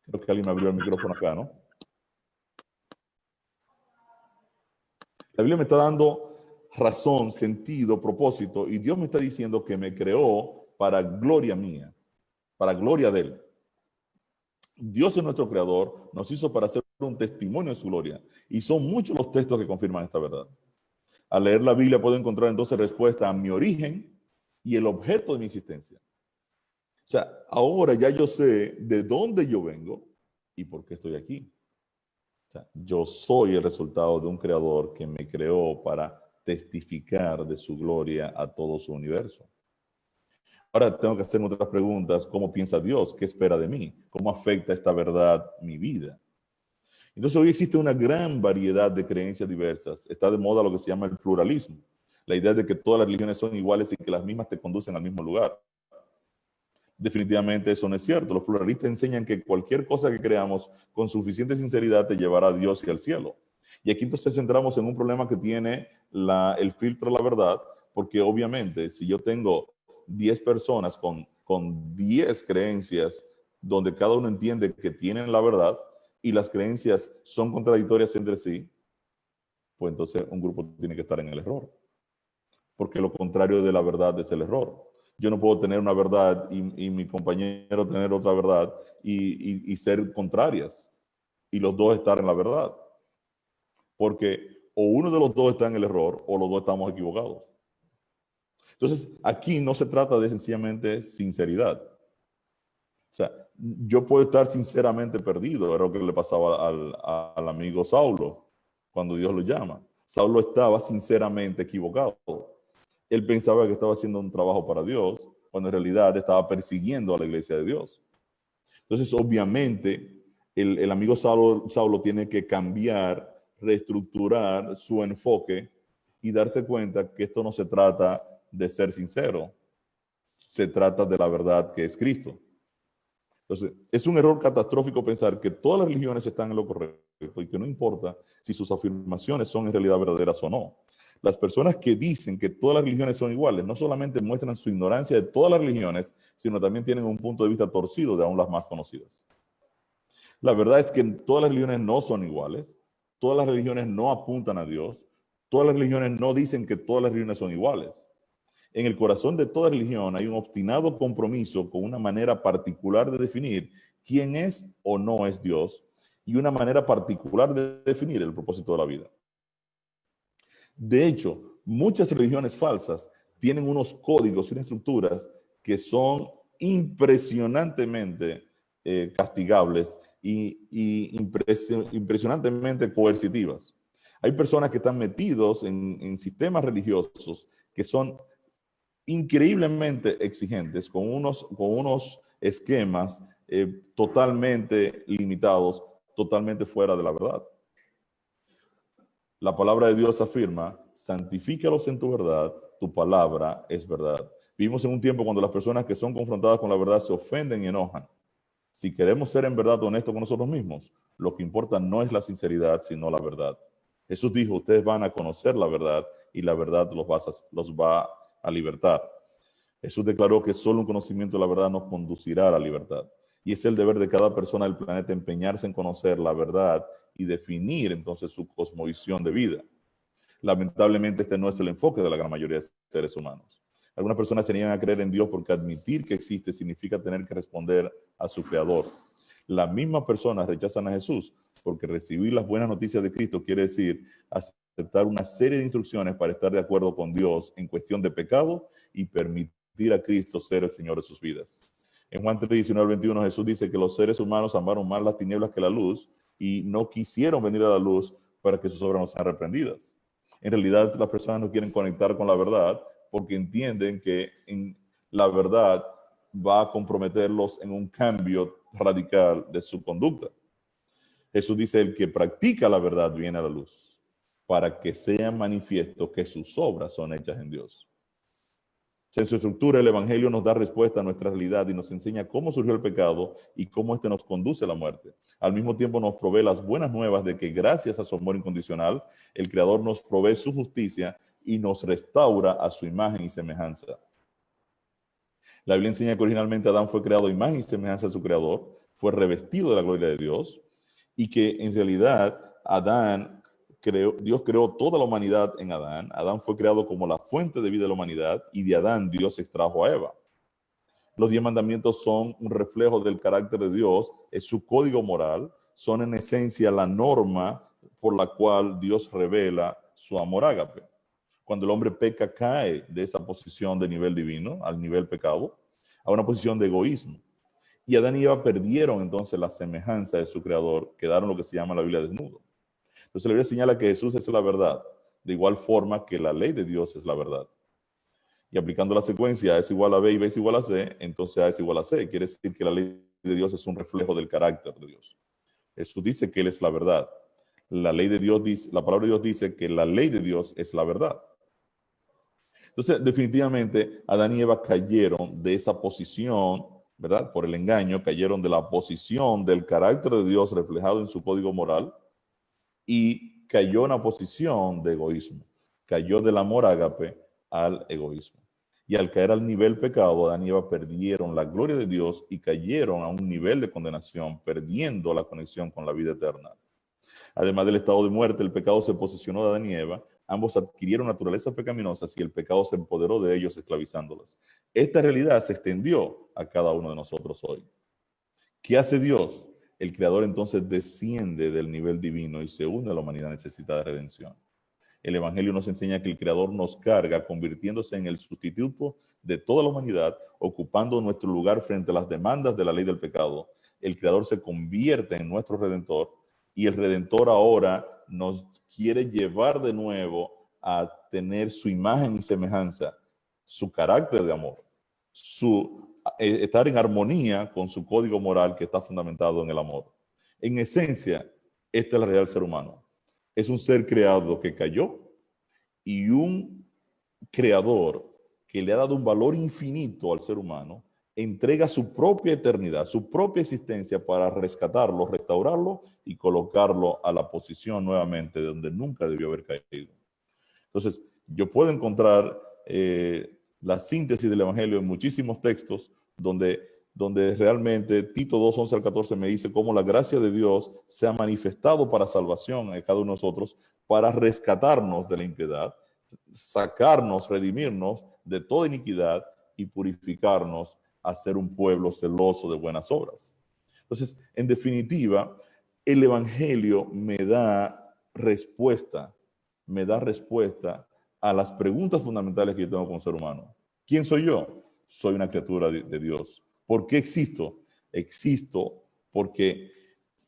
Creo que alguien me abrió el micrófono acá, ¿no? La Biblia me está dando razón, sentido, propósito, y Dios me está diciendo que me creó para gloria mía, para gloria de Él. Dios es nuestro creador, nos hizo para hacer un testimonio de su gloria, y son muchos los textos que confirman esta verdad. Al leer la Biblia puedo encontrar entonces respuesta a mi origen y el objeto de mi existencia. O sea, ahora ya yo sé de dónde yo vengo y por qué estoy aquí. O sea, yo soy el resultado de un creador que me creó para testificar de su gloria a todo su universo. Ahora tengo que hacerme otras preguntas. ¿Cómo piensa Dios? ¿Qué espera de mí? ¿Cómo afecta esta verdad mi vida? Entonces hoy existe una gran variedad de creencias diversas. Está de moda lo que se llama el pluralismo. La idea de que todas las religiones son iguales y que las mismas te conducen al mismo lugar. Definitivamente eso no es cierto. Los pluralistas enseñan que cualquier cosa que creamos con suficiente sinceridad te llevará a Dios y al cielo. Y aquí entonces entramos en un problema que tiene el filtro de la verdad, porque obviamente si yo tengo 10 personas con 10 creencias donde cada uno entiende que tienen la verdad y las creencias son contradictorias entre sí, pues entonces un grupo tiene que estar en el error. Porque lo contrario de la verdad es el error. Yo no puedo tener una verdad y mi compañero tener otra verdad y ser contrarias y los dos estar en la verdad. Porque o uno de los dos está en el error o los dos estamos equivocados. Entonces, aquí no se trata de sencillamente sinceridad. O sea, yo puedo estar sinceramente perdido, era lo que le pasaba al amigo Saulo cuando Dios lo llama. Saulo estaba sinceramente equivocado. Él pensaba que estaba haciendo un trabajo para Dios, cuando en realidad estaba persiguiendo a la iglesia de Dios. Entonces, obviamente, el amigo Saulo tiene que cambiar, reestructurar su enfoque y darse cuenta que esto no se trata de ser sincero, se trata de la verdad que es Cristo. Entonces, es un error catastrófico pensar que todas las religiones están en lo correcto y que no importa si sus afirmaciones son en realidad verdaderas o no. Las personas que dicen que todas las religiones son iguales no solamente muestran su ignorancia de todas las religiones, sino también tienen un punto de vista torcido de aún las más conocidas. La verdad es que todas las religiones no son iguales, todas las religiones no apuntan a Dios, todas las religiones no dicen que todas las religiones son iguales. En el corazón de toda religión hay un obstinado compromiso con una manera particular de definir quién es o no es Dios y una manera particular de definir el propósito de la vida. De hecho, muchas religiones falsas tienen unos códigos y unas estructuras que son impresionantemente castigables y impresionantemente coercitivas. Hay personas que están metidos en sistemas religiosos que son increíblemente exigentes, con unos esquemas totalmente limitados, totalmente fuera de la verdad. La palabra de Dios afirma, santifícalos en tu verdad, tu palabra es verdad. Vivimos en un tiempo cuando las personas que son confrontadas con la verdad se ofenden y enojan. Si queremos ser en verdad honestos con nosotros mismos, lo que importa no es la sinceridad, sino la verdad. Jesús dijo, ustedes van a conocer la verdad y la verdad los va a libertar. Jesús declaró que solo un conocimiento de la verdad nos conducirá a la libertad. Y es el deber de cada persona del planeta empeñarse en conocer la verdad y definir entonces su cosmovisión de vida. Lamentablemente este no es el enfoque de la gran mayoría de seres humanos. Algunas personas se niegan a creer en Dios porque admitir que existe significa tener que responder a su creador. Las mismas personas rechazan a Jesús porque recibir las buenas noticias de Cristo quiere decir aceptar una serie de instrucciones para estar de acuerdo con Dios en cuestión de pecado y permitir a Cristo ser el Señor de sus vidas. En Juan 3, 19 al 21, Jesús dice que los seres humanos amaron más las tinieblas que la luz y no quisieron venir a la luz para que sus obras no sean reprendidas. En realidad, las personas no quieren conectar con la verdad porque entienden que la verdad va a comprometerlos en un cambio radical de su conducta. Jesús dice, el que practica la verdad viene a la luz para que sea manifiesto que sus obras son hechas en Dios. En su estructura, el Evangelio nos da respuesta a nuestra realidad y nos enseña cómo surgió el pecado y cómo este nos conduce a la muerte. Al mismo tiempo nos provee las buenas nuevas de que gracias a su amor incondicional, el Creador nos provee su justicia y nos restaura a su imagen y semejanza. La Biblia enseña que originalmente Adán fue creado a imagen y semejanza de su Creador, fue revestido de la gloria de Dios y que en realidad Dios creó toda la humanidad en Adán. Adán fue creado como la fuente de vida de la humanidad y de Adán Dios extrajo a Eva. Los 10 mandamientos son un reflejo del carácter de Dios, es su código moral, son en esencia la norma por la cual Dios revela su amor ágape. Cuando el hombre peca, cae de esa posición de nivel divino, al nivel pecado, a una posición de egoísmo. Y Adán y Eva perdieron entonces la semejanza de su creador, quedaron lo que se llama en la Biblia desnudo. Entonces la Biblia señala que Jesús es la verdad, de igual forma que la ley de Dios es la verdad. Y aplicando la secuencia A es igual a B y B es igual a C, entonces A es igual a C. Quiere decir que la ley de Dios es un reflejo del carácter de Dios. Jesús dice que Él es la verdad. La palabra de Dios dice que la ley de Dios es la verdad. Entonces, definitivamente, Adán y Eva cayeron de esa posición, ¿verdad? Por el engaño, cayeron de la posición del carácter de Dios reflejado en su código moral y cayó en una posición de egoísmo. Cayó del amor ágape al egoísmo. Y al caer al nivel pecado, Adán y Eva perdieron la gloria de Dios y cayeron a un nivel de condenación, perdiendo la conexión con la vida eterna. Además del estado de muerte, el pecado se posesionó de Adán y Eva. Ambos adquirieron naturalezas pecaminosas y el pecado se empoderó de ellos, esclavizándolas. Esta realidad se extendió a cada uno de nosotros hoy. ¿Qué hace Dios? El Creador entonces desciende del nivel divino y se une a la humanidad necesitada de redención. El Evangelio nos enseña que el Creador nos carga, convirtiéndose en el sustituto de toda la humanidad, ocupando nuestro lugar frente a las demandas de la ley del pecado. El Creador se convierte en nuestro Redentor y el Redentor ahora nos quiere llevar de nuevo a tener su imagen y semejanza, su carácter de amor, estar en armonía con su código moral que está fundamentado en el amor. En esencia, este es el real ser humano. Es un ser creado que cayó y un creador que le ha dado un valor infinito al ser humano, entrega su propia eternidad, su propia existencia para rescatarlo, restaurarlo y colocarlo a la posición nuevamente de donde nunca debió haber caído. Entonces, yo puedo encontrar la síntesis del Evangelio en muchísimos textos donde realmente Tito 2, 11 al 14 me dice cómo la gracia de Dios se ha manifestado para salvación en cada uno de nosotros, para rescatarnos de la impiedad, sacarnos, redimirnos de toda iniquidad y purificarnos a ser un pueblo celoso de buenas obras. Entonces, en definitiva, el Evangelio me da respuesta a las preguntas fundamentales que yo tengo como ser humano. ¿Quién soy yo? Soy una criatura de Dios. ¿Por qué existo? Existo porque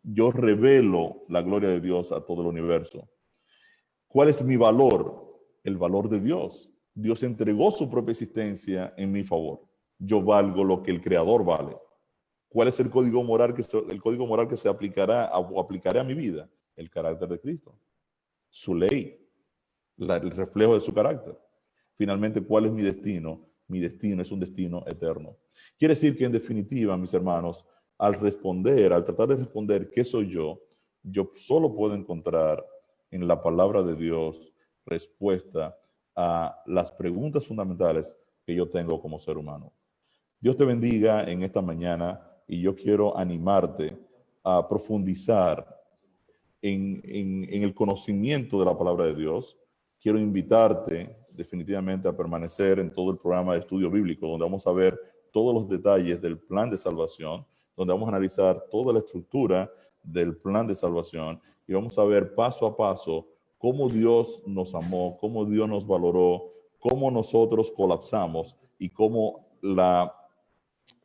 yo revelo la gloria de Dios a todo el universo. ¿Cuál es mi valor? El valor de Dios. Dios entregó su propia existencia en mi favor. Yo valgo lo que el Creador vale. ¿Cuál es el código moral que se aplicará o aplicaré a mi vida? El carácter de Cristo. Su ley. El reflejo de su carácter. Finalmente, ¿cuál es mi destino? Mi destino es un destino eterno. Quiere decir que en definitiva, mis hermanos, al tratar de responder qué soy yo solo puedo encontrar en la palabra de Dios respuesta a las preguntas fundamentales que yo tengo como ser humano. Dios te bendiga en esta mañana y yo quiero animarte a profundizar en el conocimiento de la palabra de Dios. Quiero invitarte definitivamente a permanecer en todo el programa de estudio bíblico, donde vamos a ver todos los detalles del plan de salvación, donde vamos a analizar toda la estructura del plan de salvación y vamos a ver paso a paso cómo Dios nos amó, cómo Dios nos valoró, cómo nosotros colapsamos y cómo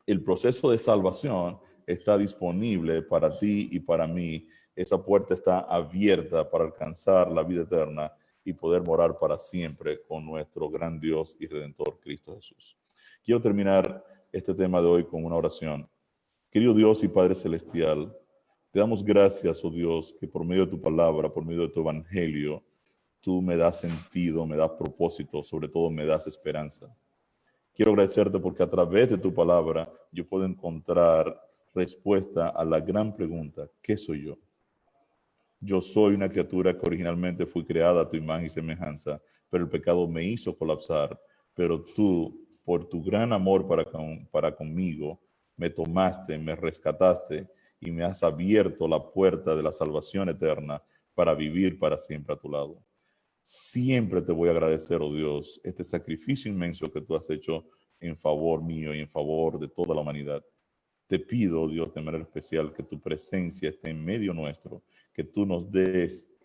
el proceso de salvación está disponible para ti y para mí. Esa puerta está abierta para alcanzar la vida eterna y poder morar para siempre con nuestro gran Dios y Redentor Cristo Jesús. Quiero terminar este tema de hoy con una oración. Querido Dios y Padre Celestial, te damos gracias, oh Dios, que por medio de tu palabra, por medio de tu evangelio, tú me das sentido, me das propósito, sobre todo me das esperanza. Quiero agradecerte porque a través de tu palabra yo puedo encontrar respuesta a la gran pregunta, ¿qué soy yo? Yo soy una criatura que originalmente fui creada a tu imagen y semejanza, pero el pecado me hizo colapsar. Pero tú, por tu gran amor para conmigo, me tomaste, me rescataste y me has abierto la puerta de la salvación eterna para vivir para siempre a tu lado. Siempre te voy a agradecer, oh Dios, este sacrificio inmenso que tú has hecho en favor mío y en favor de toda la humanidad. Te pido, oh Dios, de manera especial, que tu presencia esté en medio nuestro, que tú nos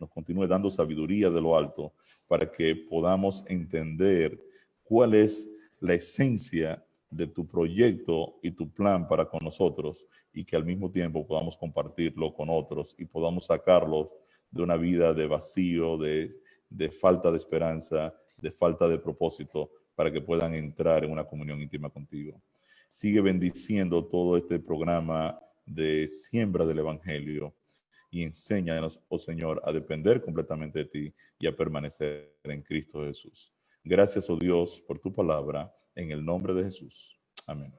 continúe dando sabiduría de lo alto para que podamos entender cuál es la esencia de tu proyecto y tu plan para con nosotros y que al mismo tiempo podamos compartirlo con otros y podamos sacarlos de una vida de vacío, de falta de esperanza, de falta de propósito, para que puedan entrar en una comunión íntima contigo. Sigue bendiciendo todo este programa de siembra del Evangelio y enséñanos, oh Señor, a depender completamente de ti y a permanecer en Cristo Jesús. Gracias, oh Dios, por tu palabra, en el nombre de Jesús. Amén.